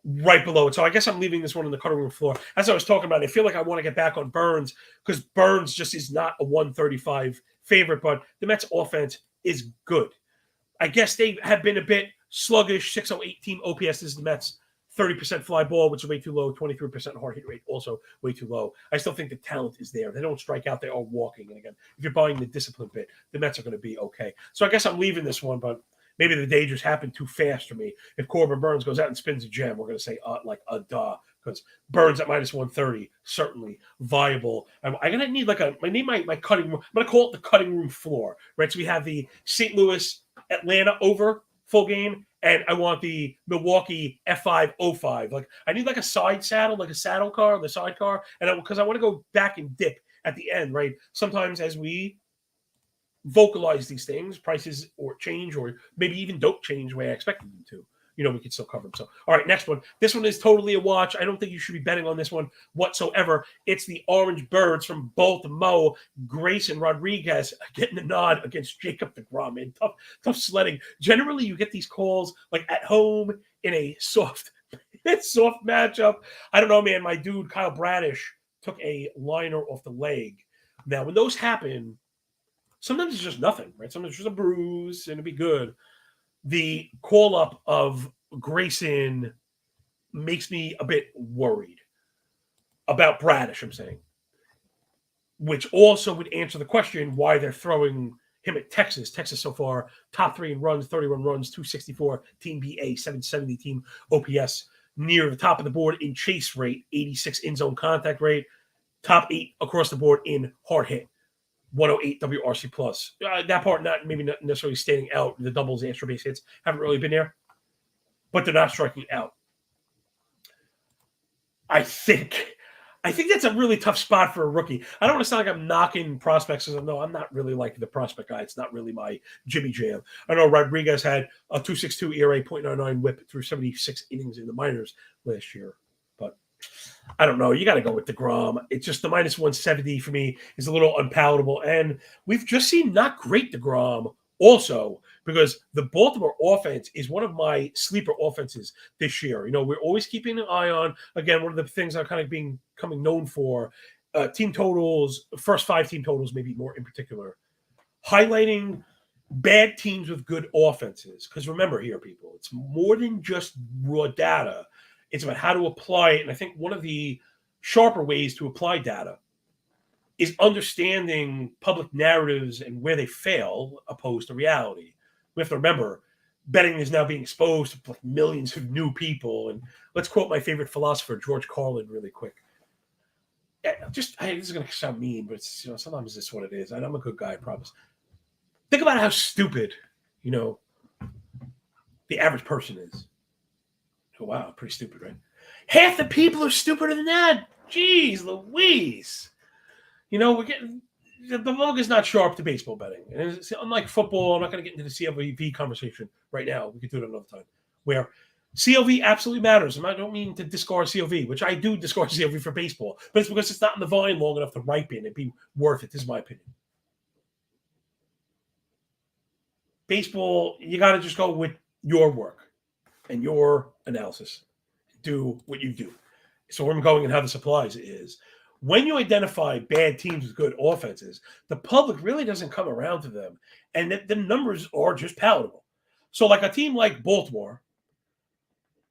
Right below it. So I guess I'm leaving this one on the cutting room floor. As I was talking about, I feel like I want to get back on Burns because Burns just is not a 135 favorite, but the Mets offense is good. I guess they have been a bit sluggish. 608 team OPS is the Mets. 30% fly ball, which is way too low. 23% hard hit rate, also way too low. I still think the talent is there. They don't strike out. They are walking. And again, if you're buying the discipline bit, the Mets are going to be okay. So I guess I'm leaving this one, but maybe the day just happened too fast for me. If Corbin Burns goes out and spins a gem, we're going to say, duh. because Burns at minus 130 certainly viable. I'm gonna need I need my cutting room. I'm gonna call it the cutting room floor, right? So we have the St. Louis Atlanta over full game, and I want the Milwaukee F505. Like I need like a side saddle, like a saddle car, the sidecar, and because I want to go back and dip at the end, right? Sometimes as we vocalize these things, prices or change, or maybe even don't change the way I expected them to. We can still cover them. So, all right, next one. This one is totally a watch. I don't think you should be betting on this one whatsoever. It's the Orange Birds from Baltimore. Grayson Rodriguez getting the nod against Jacob deGrom. Man, tough sledding. Generally, you get these calls like at home in a soft matchup. I don't know, man. My dude Kyle Bradish took a liner off the leg. Now, when those happen, sometimes it's just nothing, right? Sometimes it's just a bruise and it'll be good. The call-up of Grayson makes me a bit worried about Bradish, I'm saying, which also would answer the question why they're throwing him at Texas. Texas so far, top 3 in runs, 31 runs, 264, team BA, 770, team OPS, near the top of the board in chase rate, 86 in-zone contact rate, top 8 across the board in hard hit. 108 WRC plus. That part not necessarily standing out. The doubles, the extra base hits haven't really been there, but they're not striking out. I think that's a really tough spot for a rookie. I don't want to sound like I'm knocking prospects because I'm not really like the prospect guy. It's not really my Jimmy Jam. I know Rodriguez had a 2.62 ERA, .99 WHIP through 76 innings in the minors last year, but I don't know. You got to go with deGrom. It's just the minus 170 for me is a little unpalatable. And we've just seen not great deGrom also because the Baltimore offense is one of my sleeper offenses this year. We're always keeping an eye on, again, one of the things I'm kind of becoming known for, team totals, first 5 team totals, maybe more in particular, highlighting bad teams with good offenses. Because remember here, people, it's more than just raw data. It's about how to apply it. And I think one of the sharper ways to apply data is understanding public narratives and where they fail opposed to reality. We have to remember, betting is now being exposed to like millions of new people. And let's quote my favorite philosopher, George Carlin, really quick. This is going to sound mean, but sometimes this is what it is. I'm a good guy, I promise. Think about how stupid, the average person is. Oh, wow, pretty stupid, right? Half the people are stupider than that. Jeez Louise. We're getting the bug is not sharp to baseball betting. And unlike football, I'm not going to get into the CLV conversation right now. We could do it another time. Where CLV absolutely matters. And I don't mean to discard CLV, which I do discard CLV for baseball, but it's because it's not in the vine long enough to ripen and be worth it. This is my opinion. Baseball, you got to just go with your work and your analysis. Do what you do. So where I'm going and how this applies is when you identify bad teams with good offenses, the public really doesn't come around to them, and the numbers are just palatable. So like a team like Baltimore,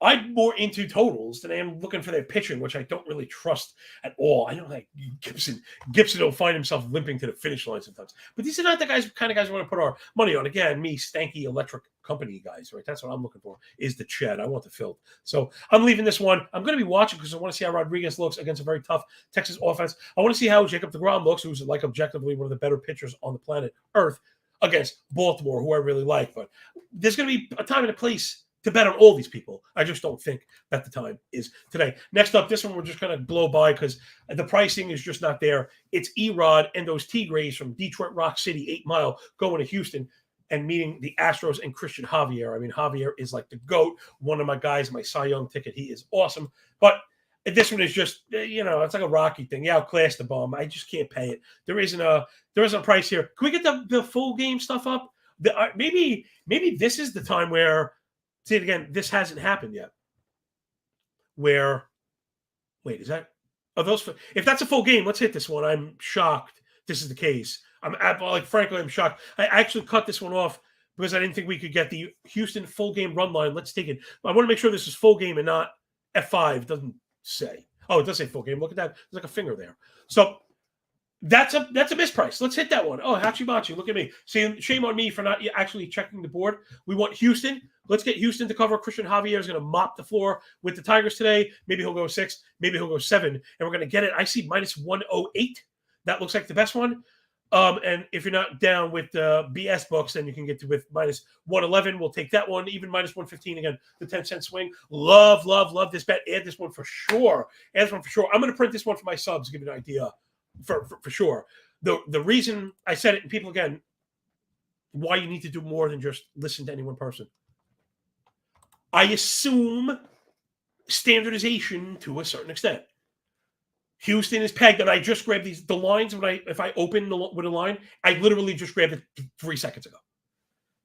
I'm more into totals than I am looking for their pitching, which I don't really trust at all. I know like Gibson will find himself limping to the finish line sometimes. But these are not the kind of guys we want to put our money on. Again, me, stanky electric company guys, right? That's what I'm looking for, is the Ched. I want the Phil. So I'm leaving this one. I'm going to be watching because I want to see how Rodriguez looks against a very tough Texas offense. I want to see how Jacob deGrom looks, who's like objectively one of the better pitchers on the planet Earth, against Baltimore, who I really like. But there's going to be a time and a place to bet on all these people. I just don't think that the time is today. Next up, this one we're just going to blow by because the pricing is just not there. It's Erod and those Tigres from Detroit Rock City, 8 Mile, going to Houston and meeting the Astros and Christian Javier. I mean, Javier is like the GOAT, one of my guys, my Cy Young ticket. He is awesome. But this one is just, it's like a Rocky thing. Yeah, outclass the bomb. I just can't pay it. There isn't a price here. Can we get the full game stuff up? Maybe this is the time where, see it again, this hasn't happened yet. Where, wait, is that, are those, if that's a full game, let's hit this one. I'm shocked this is the case. Frankly, I'm shocked. I actually cut this one off because I didn't think we could get the Houston full game run line. Let's take it. I want to make sure this is full game and not F5. It doesn't say. Oh, it does say full game. Look at that. There's like a finger there. So That's a misprice. Let's hit that one. Oh, Hachimachi, look at me. Shame on me for not actually checking the board. We want Houston. Let's get Houston to cover. Christian Javier is going to mop the floor with the Tigers today. Maybe he'll go 6. Maybe he'll go 7. And we're going to get it. I see minus 108. That looks like the best one. And if you're not down with the BS books, then you can get to with minus 111. We'll take that one. Even minus 115 again. The 10-cent swing. Love this bet. Add this one for sure. Add this one for sure. I'm going to print this one for my subs to give you an idea. For sure. The reason I said it, and people, again, why you need to do more than just listen to any one person. I assume standardization to a certain extent. Houston is pegged, and I just grabbed the lines. If I open with a line, I literally just grabbed it 3 seconds ago.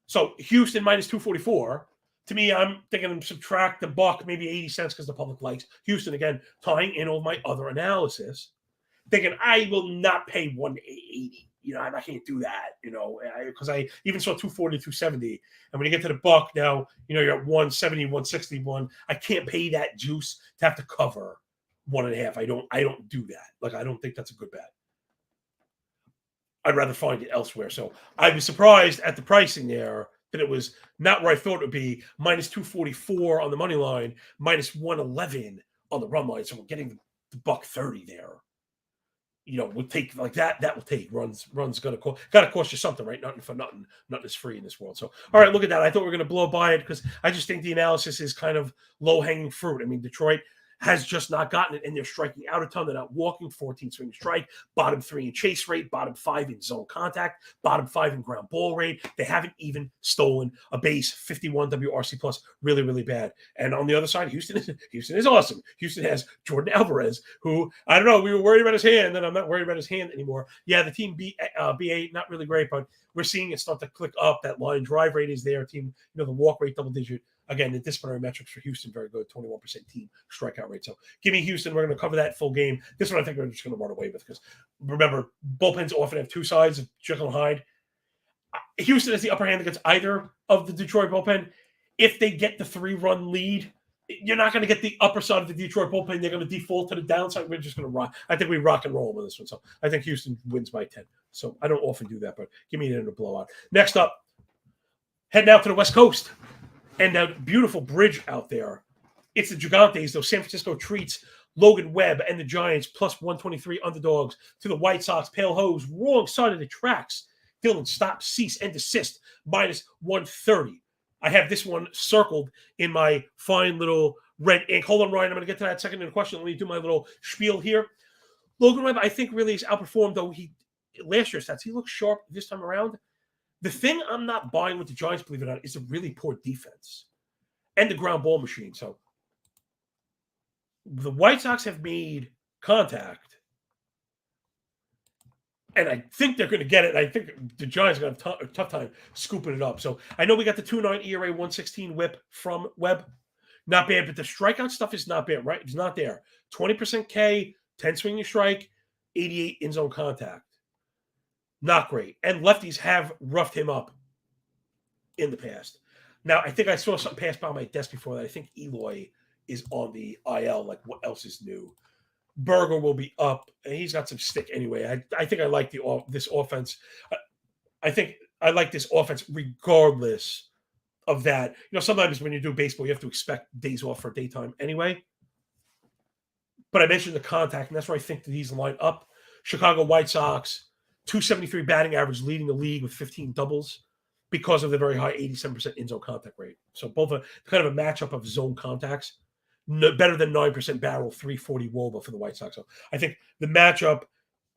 So Houston minus 244. To me, I'm thinking subtract the buck, maybe 80 cents because the public likes Houston. Again, tying in all my other analysis. Thinking I will not pay 180. I can't do that, because I even saw 240, 270. And when you get to the buck now, you're at 170, 161. I can't pay that juice to have to cover 1.5. I don't do that. Like, I don't think that's a good bet. I'd rather find it elsewhere. So I was surprised at the pricing there that it was not where I thought it would be. Minus 244 on the money line, minus 111 on the run line. So we're getting the buck 30 there. Would take like that. That will take runs. Gotta cost you something, right? Nothing for nothing. Nothing is free in this world. So, all right, look at that. I thought we were gonna blow by it because I just think the analysis is kind of low hanging fruit. I mean, Detroit has just not gotten it, and they're striking out a ton. They're not walking. 14 swing strike, bottom 3 in chase rate, bottom 5 in zone contact, bottom 5 in ground ball rate. They haven't even stolen a base. 51 WRC plus, really, really bad. And on the other side, Houston is awesome. Houston has Jordan Alvarez, who, I don't know, we were worried about his hand, and I'm not worried about his hand anymore. Yeah, the team BA, not really great, but we're seeing it start to click up. That line drive rate is there. Team, the walk rate double digit. Again, the disciplinary metrics for Houston, very good, 21% team strikeout rate. So give me Houston. We're going to cover that full game. This one I think we're just going to run away with because, remember, bullpens often have two sides of Jekyll and Hyde. Houston has the upper hand against either of the Detroit bullpen. If they get the 3-run lead, you're not going to get the upper side of the Detroit bullpen. They're going to default to the downside. We're just going to rock. I think we rock and roll with this one. So I think Houston wins by 10. So I don't often do that, but give me it in a blowout. Next up, heading out to the West Coast. And that beautiful bridge out there. It's the Gigantes, those San Francisco Treats, Logan Webb, and the Giants, plus 123 underdogs to the White Sox. Pale Hose, wrong side of the tracks. Dylan, stop, cease, and desist, minus 130. I have this one circled in my fine little red ink. Hold on, Ryan. I'm going to get to that second in the question. Let me do my little spiel here. Logan Webb, I think, really has outperformed, though last year's stats. He looks sharp this time around. The thing I'm not buying with the Giants, believe it or not, is a really poor defense and the ground ball machine. So the White Sox have made contact, and I think they're going to get it. I think the Giants are going to have a tough time scooping it up. So I know we got the 2.9 ERA, 116 whip from Webb. Not bad, but the strikeout stuff is not bad, right? It's not there. 20% K, 10 swinging strike, 88 in-zone contact. Not great. And lefties have roughed him up in the past. Now, I think I saw something pass by my desk before that. I think Eloy is on the IL. Like, what else is new? Berger will be up, and he's got some stick anyway. I think I like this offense. I think I like this offense regardless of that. Sometimes when you do baseball, you have to expect days off for daytime anyway. But I mentioned the contact, and that's where I think that these line up. Chicago White Sox, 273 batting average, leading the league with 15 doubles because of the very high 87% in-zone contact rate. So both kind of a matchup of zone contacts. Better than 9% barrel, 340 WOBA for the White Sox. So I think the matchup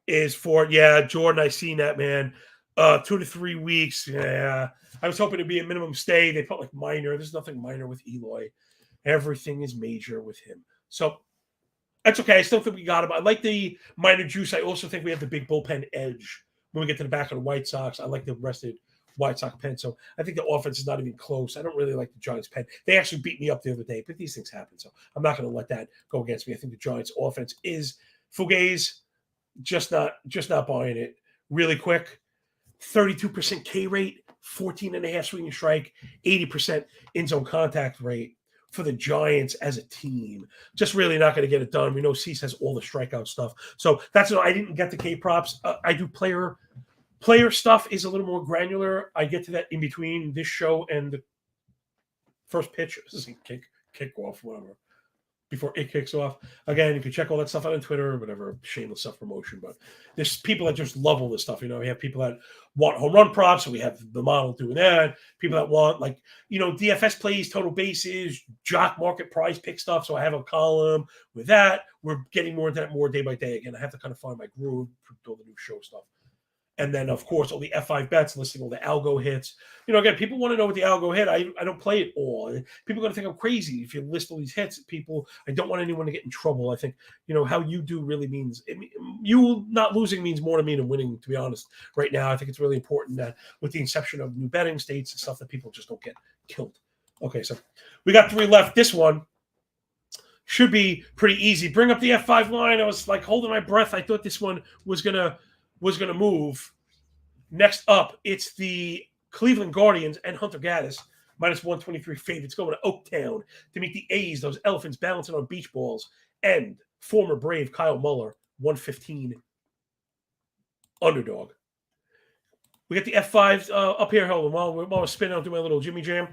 is for, Jordan, I seen that, man. 2 to 3 weeks. Yeah. I was hoping to be a minimum stay. They put like minor. There's nothing minor with Eloy. Everything is major with him. So that's okay. I still think we got him. I like the minor juice. I also think we have the big bullpen edge when we get to the back of the White Sox. I like the rested White Sox pen. So I think the offense is not even close. I don't really like the Giants pen. They actually beat me up the other day, but these things happen. So I'm not going to let that go against me. I think the Giants offense is Fugazi, just not buying it. Really quick, 32% K rate, 14.5 swinging strike, 80% in zone contact rate for the Giants as a team. Just really not going to get it done. We know Cease has all the strikeout stuff. So that's I didn't get the K props. I do player stuff is a little more granular. I get to that in between this show and the first pitch. This is kick off, whatever. Before it kicks off. Again, you can check all that stuff out on Twitter or whatever, shameless self-promotion. But there's people that just love all this stuff. We have people that want home run props, so we have the model doing that. People that want, DFS plays, total bases, jock market prize pick stuff. So I have a column with that. We're getting more into that more day by day. Again, I have to kind of find my groove for all the new show stuff. And then, of course, all the F5 bets, listing all the algo hits. Again, people want to know what the algo hit. I don't play it all. People are going to think I'm crazy if you list all these hits. I don't want anyone to get in trouble. I think, how you do really means you not losing means more to me than winning, to be honest. Right now, I think it's really important that with the inception of new betting states and stuff that people just don't get killed. Okay, so we got 3 left. This one should be pretty easy. Bring up the F5 line. I was like holding my breath. I thought this one was going to move. Next up, it's the Cleveland Guardians and Hunter Gaddis, minus 123 favorites, going to Oaktown to meet the A's, those elephants balancing on beach balls, and former Brave Kyle Muller, 115 underdog. We got the F5s up here. Hold on, while we're spinning, I'll do my little Jimmy Jam.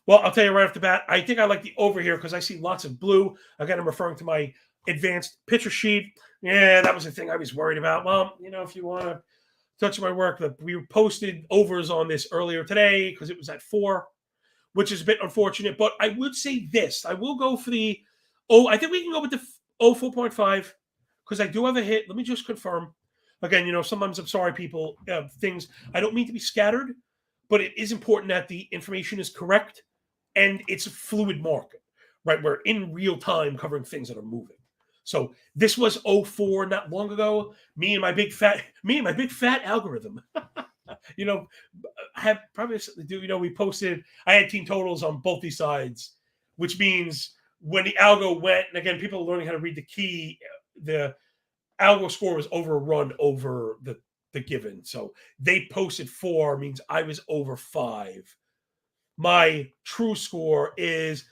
Well, I'll tell you right off the bat, I think I like the over here because I see lots of blue. Again, I'm referring to my advanced pitcher sheet. Yeah, that was the thing I was worried about. Well, if you want to touch my work, we posted overs on this earlier today because it was at 4, which is a bit unfortunate. But I would say this. I will go for the I think we can go with the 4.5 because I do have a hit. Let me just confirm. Again, sometimes I'm sorry, people, things. I don't mean to be scattered, but it is important that the information is correct and it's a fluid market, right? We're in real time covering things that are moving. So this was 04 not long ago. Me and my big fat algorithm. Have probably do. We posted. I had team totals on both these sides, which means when the algo went, and again, people are learning how to read the key. The algo score was overrun over the given. So they posted 4 means I was over 5. My true score is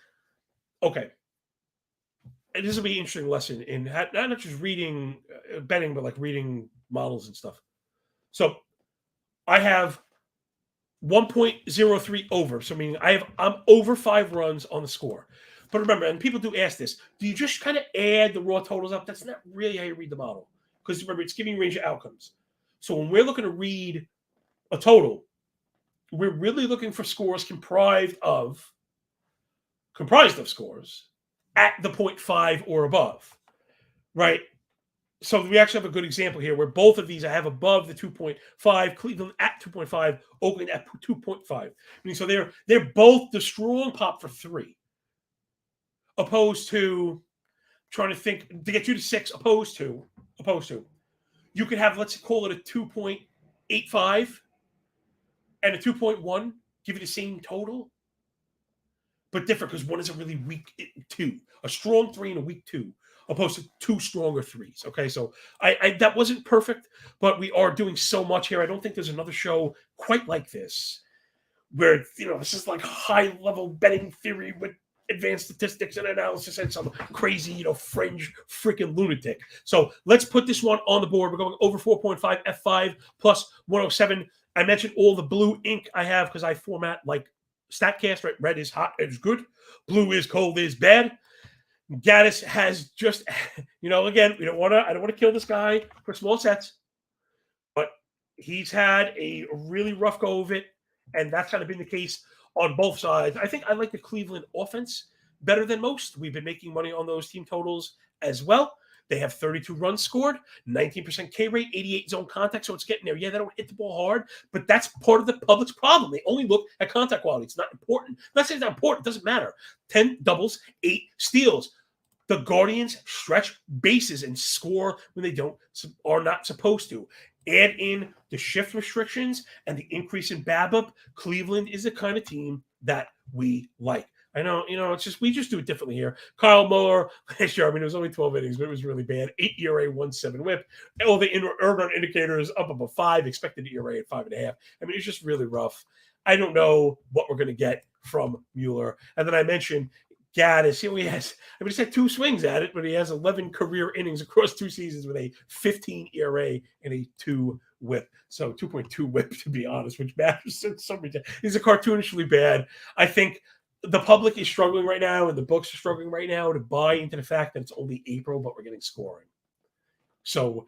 okay. And this will be an interesting lesson in not just reading betting, but like reading models and stuff. So I have 1.03 over. So meaning I'm over 5 runs on the score. But remember, and people do ask this, do you just kind of add the raw totals up? That's not really how you read the model. Because remember, it's giving you a range of outcomes. So when we're looking to read a total, we're really looking for scores comprised of scores at the 0.5 or above, right? So we actually have a good example here where both of these I have above the 2.5, Cleveland at 2.5, Oakland at 2.5. I mean, so they're both the strong pop for 3, opposed to trying to think to get you to 6, opposed to you could have, let's call it a 2.85 and a 2.1 give you the same total, but different because one is a really weak 2, a strong 3 and a weak 2, opposed to 2 stronger 3s. Okay, so I that wasn't perfect, but we are doing so much here. I don't think there's another show quite like this where this is like high level betting theory with advanced statistics and analysis and some crazy, fringe freaking lunatic. So let's put this one on the board. We're going over 4.5 F5 plus 107. I mentioned all the blue ink I have because I format like StatCast, right? Red is hot, is good. Blue is cold, is bad. Gaddis has just, again, I don't want to kill this guy for small sets, but he's had a really rough go of it, and that's kind of been the case on both sides. I think I like the Cleveland offense better than most. We've been making money on those team totals as well. They have 32 runs scored, 19% K rate, 88 zone contact, so it's getting there. Yeah, they don't hit the ball hard, but that's part of the public's problem. They only look at contact quality. It's not important. I'm not saying it's not important. It doesn't matter. 10 doubles, 8 steals. The Guardians stretch bases and score when they are not supposed to. Add in the shift restrictions and the increase in BABIP. Cleveland is the kind of team that we like. I know, it's just we just do it differently here. Kyle Muller last year, it was only 12 innings, but it was really bad. 8 ERA, 1.7 WHIP. All the earned indicators up above 5. Expected ERA at 5.5. It's just really rough. I don't know what we're going to get from Mueller. And then I mentioned Gaddis, he has, I mean, he's had 2 swings at it, but he has 11 career innings across 2 seasons with a 15 ERA and a 2 whip. So 2.2 whip, to be honest, which matters in some reason. He's a cartoonishly bad. I think the public is struggling right now, and the books are struggling right now to buy into the fact that it's only April, but we're getting scoring. So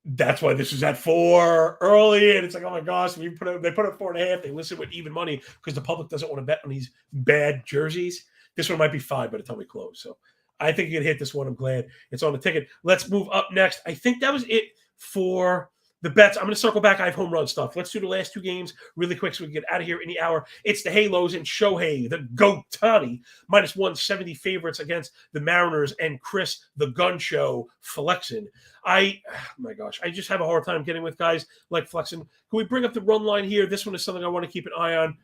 that's why this was at 4 early, and it's like, oh my gosh, they put it 4.5. They listen with even money because the public doesn't want to bet on these bad jerseys. This one might be 5 by the time we close. So I think you can hit this one. I'm glad it's on the ticket. Let's move up next. I think that was it for the bets. I'm going to circle back. I have home run stuff. Let's do the last 2 games really quick so we can get out of here in the hour. It's the Halos and Shohei, the Goatani, minus 170 favorites against the Mariners and Chris, the Gun Show, flexing. Oh my gosh, I just have a hard time getting with guys like flexing. Can we bring up the run line here? This one is something I want to keep an eye on.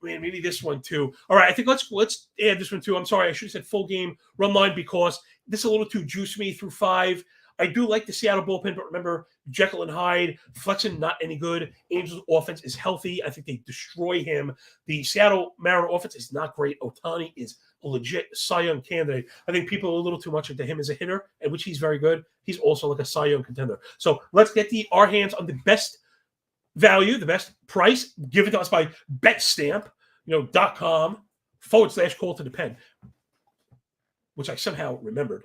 Man, maybe this one too. All right, I think let's add this one too. I'm sorry, I should have said full game run line because this is a little too juice me through 5. I do like the Seattle bullpen, but remember, Jekyll and Hyde, flexing not any good. Angels offense is healthy. I think they destroy him. The Seattle Mariner offense is not great. Ohtani is a legit Cy Young candidate. I think people are a little too much into him as a hitter, in which he's very good. He's also like a Cy Young contender. So let's get our hands on the best value, the best price, given to us by BetStamp, .com/call to the pen, which I somehow remembered.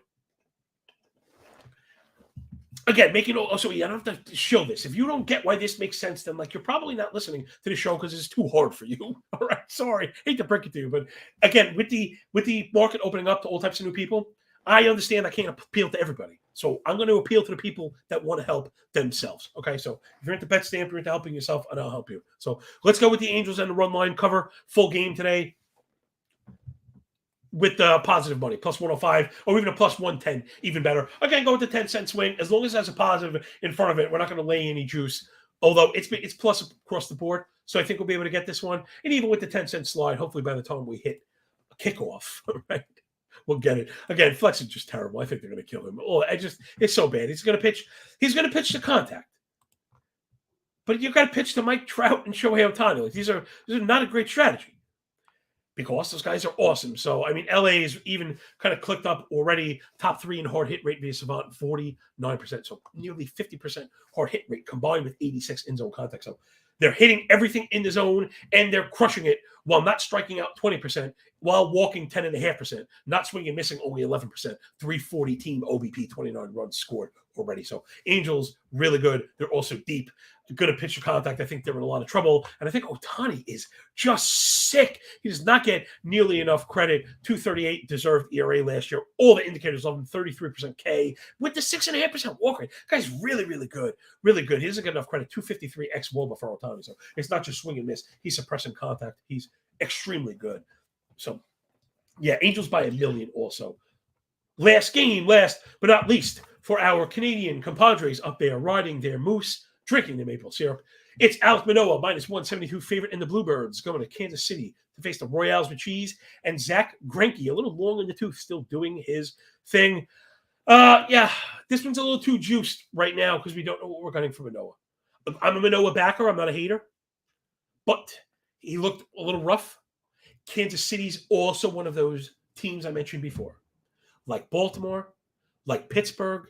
Again, I don't have to show this. If you don't get why this makes sense, then you're probably not listening to the show because it's too hard for you. All right, sorry, hate to break it to you, but again, with the market opening up to all types of new people, I understand I can't appeal to everybody. So I'm going to appeal to the people that want to help themselves. Okay, so if you're into BetStamp, you're into helping yourself, and I'll help you. So let's go with the Angels and the run line cover full game today with the positive money, plus 105 or even a plus 110, even better. Again, go with the 10-cent swing. As long as it has a positive in front of it, we're not going to lay any juice, although it's plus across the board. So I think we'll be able to get this one. And even with the 10-cent slide, hopefully by the time we hit a kickoff, right, we'll get it. Again, Flex is just terrible. I think they're going to kill him. It's so bad. He's going to pitch to contact. But you've got to pitch to Mike Trout and Shohei Ohtani. These are not a great strategy, because those guys are awesome. So, I mean, LA is even kind of clicked up already. Top 3 in hard hit rate via Savant, 49%. So nearly 50% hard hit rate combined with 86 in-zone contact. So they're hitting everything in the zone, and they're crushing it while not striking out 20%, while walking 10.5%, not swinging and missing only 11%. 340 team OBP, 29 runs scored already. So Angels, really good. They're also deep. Good at pitch to contact. I think they're in a lot of trouble. And I think Ohtani is just sick. He does not get nearly enough credit. 238 deserved ERA last year. All the indicators love him. 33% K with the 6.5% walk rate. Guy's really, really good. Really good. He doesn't get enough credit. 253 ex-WOBA for Ohtani. So it's not just swing and miss. He's suppressing contact. He's extremely good. So, yeah, Angels by 1 million also. Last but not least, for our Canadian compadres up there riding their moose, drinking the maple syrup. It's Alek Manoah, minus 172 favorite in the Bluebirds, going to Kansas City to face the Royals with cheese. And Zach Greinke, a little long in the tooth, still doing his thing. This one's a little too juiced right now because we don't know what we're getting from Manoah. I'm a Manoah backer. I'm not a hater. But he looked a little rough. Kansas City's also one of those teams I mentioned before. Like Baltimore, like Pittsburgh,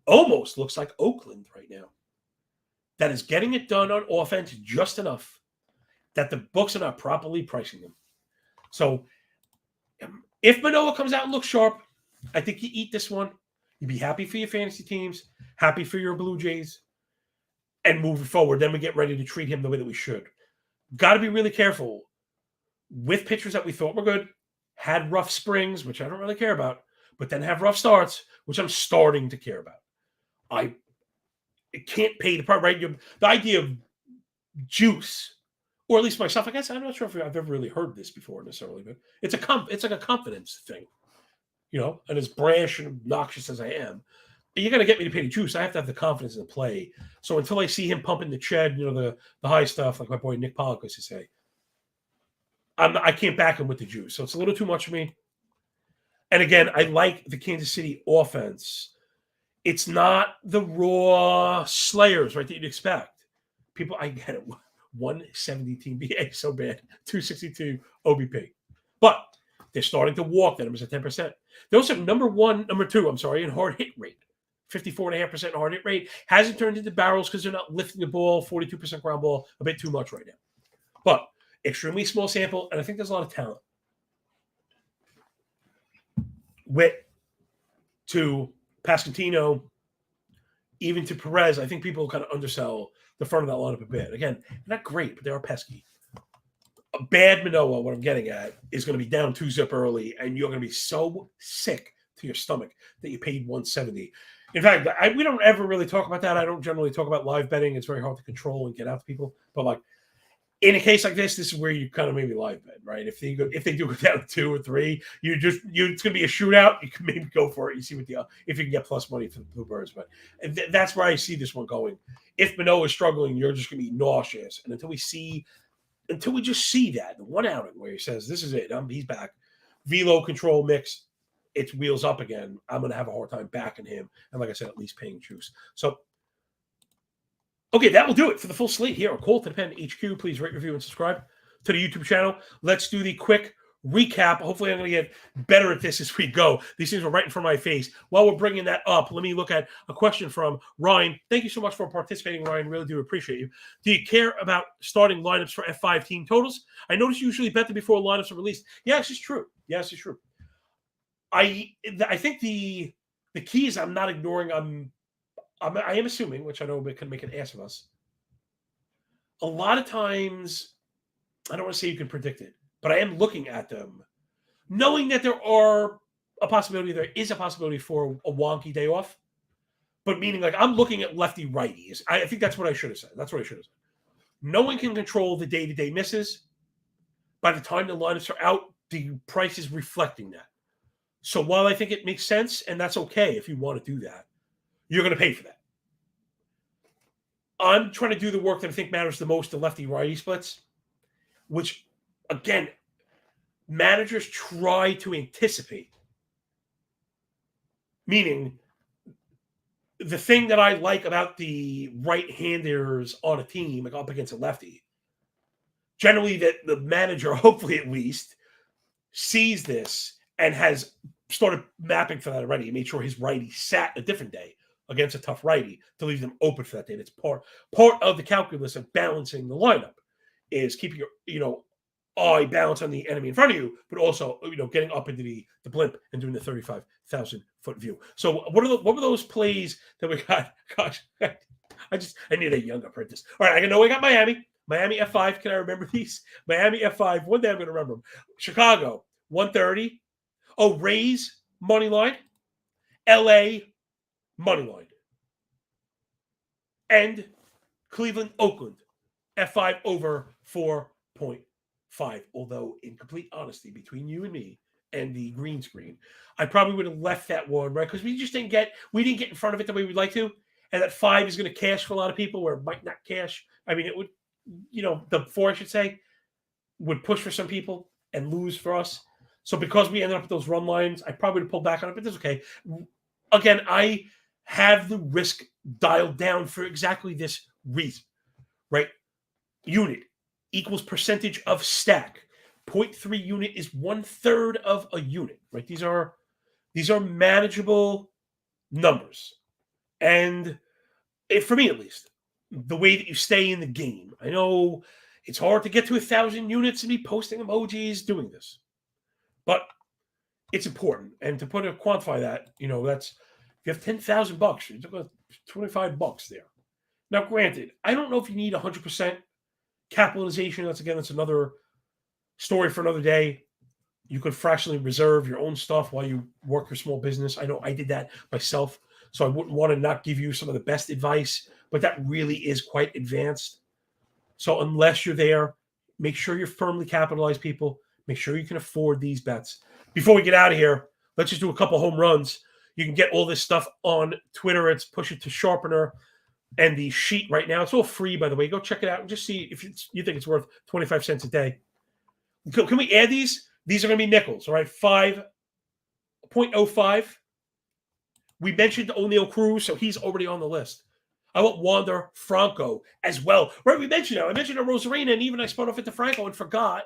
almost looks like Oakland right now. That is getting it done on offense just enough that the books are not properly pricing them. So if Manoah comes out and looks sharp, I think you eat this one. You'd be happy for your fantasy teams, happy for your Blue Jays, and moving forward, then we get ready to treat him the way that we should. Got to be really careful with pitchers that we thought were good, had rough springs, which I don't really care about, but then have rough starts, which I'm starting to care about. It can't pay the price, right? The idea of juice, or at least myself, I guess I'm not sure if I've ever really heard this before necessarily, but it's like a confidence thing, and as brash and obnoxious as I am, you're going to get me to pay the juice. I have to have the confidence in the play. So until I see him pumping the ched, the high stuff, like my boy Nick Pollock used to say, I can't back him with the juice. So it's a little too much for me. And again, I like the Kansas City offense. It's not the raw slayers, right, that you'd expect. I get it. 170 team BA, so bad. 262 OBP. But They're starting to walk. That numbers at 10%. They also have number two, in hard hit rate. 54.5% hard hit rate. Hasn't turned into barrels because they're not lifting the ball. 42% ground ball. A bit too much right now. But extremely small sample, and I think there's a lot of talent. Witt to Pasquantino, even to Perez, I think people kind of undersell the front of that lineup a bit. Again, not great, but they are pesky. A bad Manoah, what I'm getting at, is going to be down 2-zip early, and you're going to be so sick to your stomach that you paid 170. In fact, we don't ever really talk about that. I don't generally talk about live betting. It's very hard to control and get out to people. But like in a case like this is where you kind of maybe live bet, right? If they do go down 2 or 3, it's going to be a shootout. You can maybe go for it. You see what if you can get plus money for the Bluebirds, but that's where I see this one going. If Manoah is struggling, you're just going to be nauseous, and until we just see that the one outing where he says this is it, he's back, velo control mix, it's wheels up again, I'm going to have a hard time backing him, and like I said, at least paying juice. So. Okay, that will do it for the full slate here on Call to the Pen HQ. Please rate, review, and subscribe to the YouTube channel. Let's do the quick recap. Hopefully, I'm going to get better at this as we go. These things are right in front of my face. While we're bringing that up, let me look at a question from Ryan. Thank you so much for participating, Ryan. Really do appreciate you. Do you care about starting lineups for F5 team totals? I notice you usually bet them before lineups are released. Yes, it's true. I think the key is I'm not ignoring. I am assuming, which I know can make an ass of us. A lot of times, I don't want to say you can predict it, but I am looking at them, knowing that there is a possibility for a wonky day off, but meaning like I'm looking at lefty righties. I think that's what I should have said. No one can control the day-to-day misses. By the time the lineups are out, the price is reflecting that. So while I think it makes sense, and that's okay if you want to do that, you're going to pay for that. I'm trying to do the work that I think matters the most, the lefty-righty splits, which, again, managers try to anticipate. Meaning, the thing that I like about the right-handers on a team, like up against a lefty, generally that the manager, hopefully at least, sees this and has started mapping for that already. He made sure his righty sat a different day against a tough righty to leave them open for that day. That's part of the calculus of balancing the lineup is keeping your eye balance on the enemy in front of you, but also getting up into the blimp and doing the 35,000-foot view. So what were those plays that we got? Gosh, I need a young apprentice. All right, I know we got Miami F5. Can I remember these? Miami F5. One day I'm going to remember them. Chicago 130. Oh, Rays money line. LA money line. And Cleveland, Oakland, F5 over 4.5. Although, in complete honesty, between you and me and the green screen, I probably would have left that one, right? Because we didn't get in front of it the way we'd like to. And that 5 is going to cash for a lot of people where it might not cash. I mean, it would, the 4, I should say, would push for some people and lose for us. So because we ended up with those run lines, I probably would have pulled back on it, but that's okay. Again, I have the risk dialed down for exactly this reason, right? Unit equals percentage of stack. 0.3 unit is 1/3 of a unit, right? These are manageable numbers. And for me, at least, the way that you stay in the game. I know it's hard to get to 1,000 units and be posting emojis doing this. But it's important. And to quantify that, that's if you have $10,000, you're talking $25 there. Now, granted, I don't know if you need 100% capitalization. That's another story for another day. You could fractionally reserve your own stuff while you work your small business. I know I did that myself, so I wouldn't want to not give you some of the best advice, but that really is quite advanced. So unless you're there, make sure you're firmly capitalized, people. Make sure you can afford these bets. Before we get out of here, let's just do a couple home runs. You can get all this stuff on Twitter. It's Push It to Sharpener. And the sheet right now, it's all free, by the way. Go check it out and just see if you think it's worth 25 cents a day. Can we add these? These are going to be nickels, all right? 5.05. We mentioned O'Neal Cruz, so he's already on the list. I want Wander Franco as well. Right, we mentioned that. I mentioned a Rosarina, and even I spun off into Franco and forgot.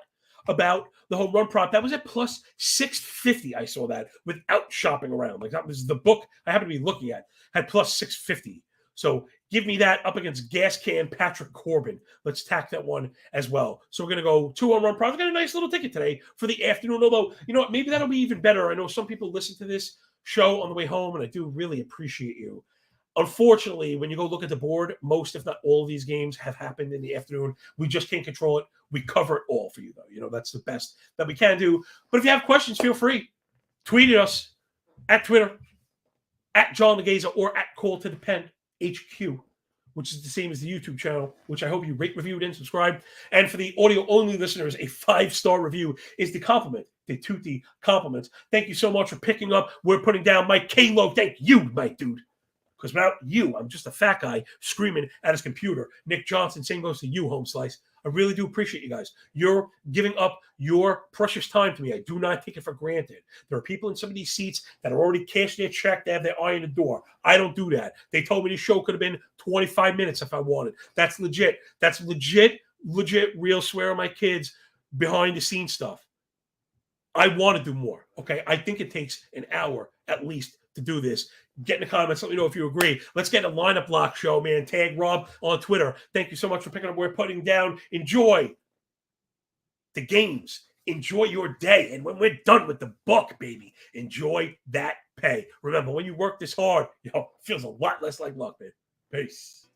about the home run prop. That was at plus 650. I saw that without shopping around. Like that was the book I happen to be looking at had plus 650. So give me that up against Gas Can Patrick Corbin. Let's tack that one as well. So we're going to go 2 home run props. I got a nice little ticket today for the afternoon. Although, you know what, maybe that'll be even better. I know some people listen to this show on the way home, and I do really appreciate you. Unfortunately, when you go look at the board, most, if not all, of these games have happened in the afternoon. We just can't control it. We cover it all for you, though. You know, that's the best that we can do. But if you have questions, feel free. Tweet at us at Twitter, at John Legeza, or at Call to the Pen HQ, which is the same as the YouTube channel, which I hope you rate, reviewed, and subscribe. And for the audio-only listeners, a 5-star review is the compliment, the tutti compliments. Thank you so much for picking up. We're putting down Mike Kalo. Thank you, Mike, dude. Because without you, I'm just a fat guy screaming at his computer. Nick Johnson, same goes to you, Home Slice. I really do appreciate you guys. You're giving up your precious time to me. I do not take it for granted. There are people in some of these seats that are already cashed their check. They have their eye in the door. I don't do that. They told me the show could have been 25 minutes if I wanted. That's legit. That's legit, real swear on my kids, behind the scenes stuff. I want to do more, okay? I think it takes an hour at least to do this. Get in the comments. Let me know if you agree. Let's get a lineup block show, man. Tag Rob on Twitter. Thank you so much for picking up. We're putting down. Enjoy the games. Enjoy your day. And when we're done with the book, baby, enjoy that pay. Remember, when you work this hard, it feels a lot less like luck, man. Peace.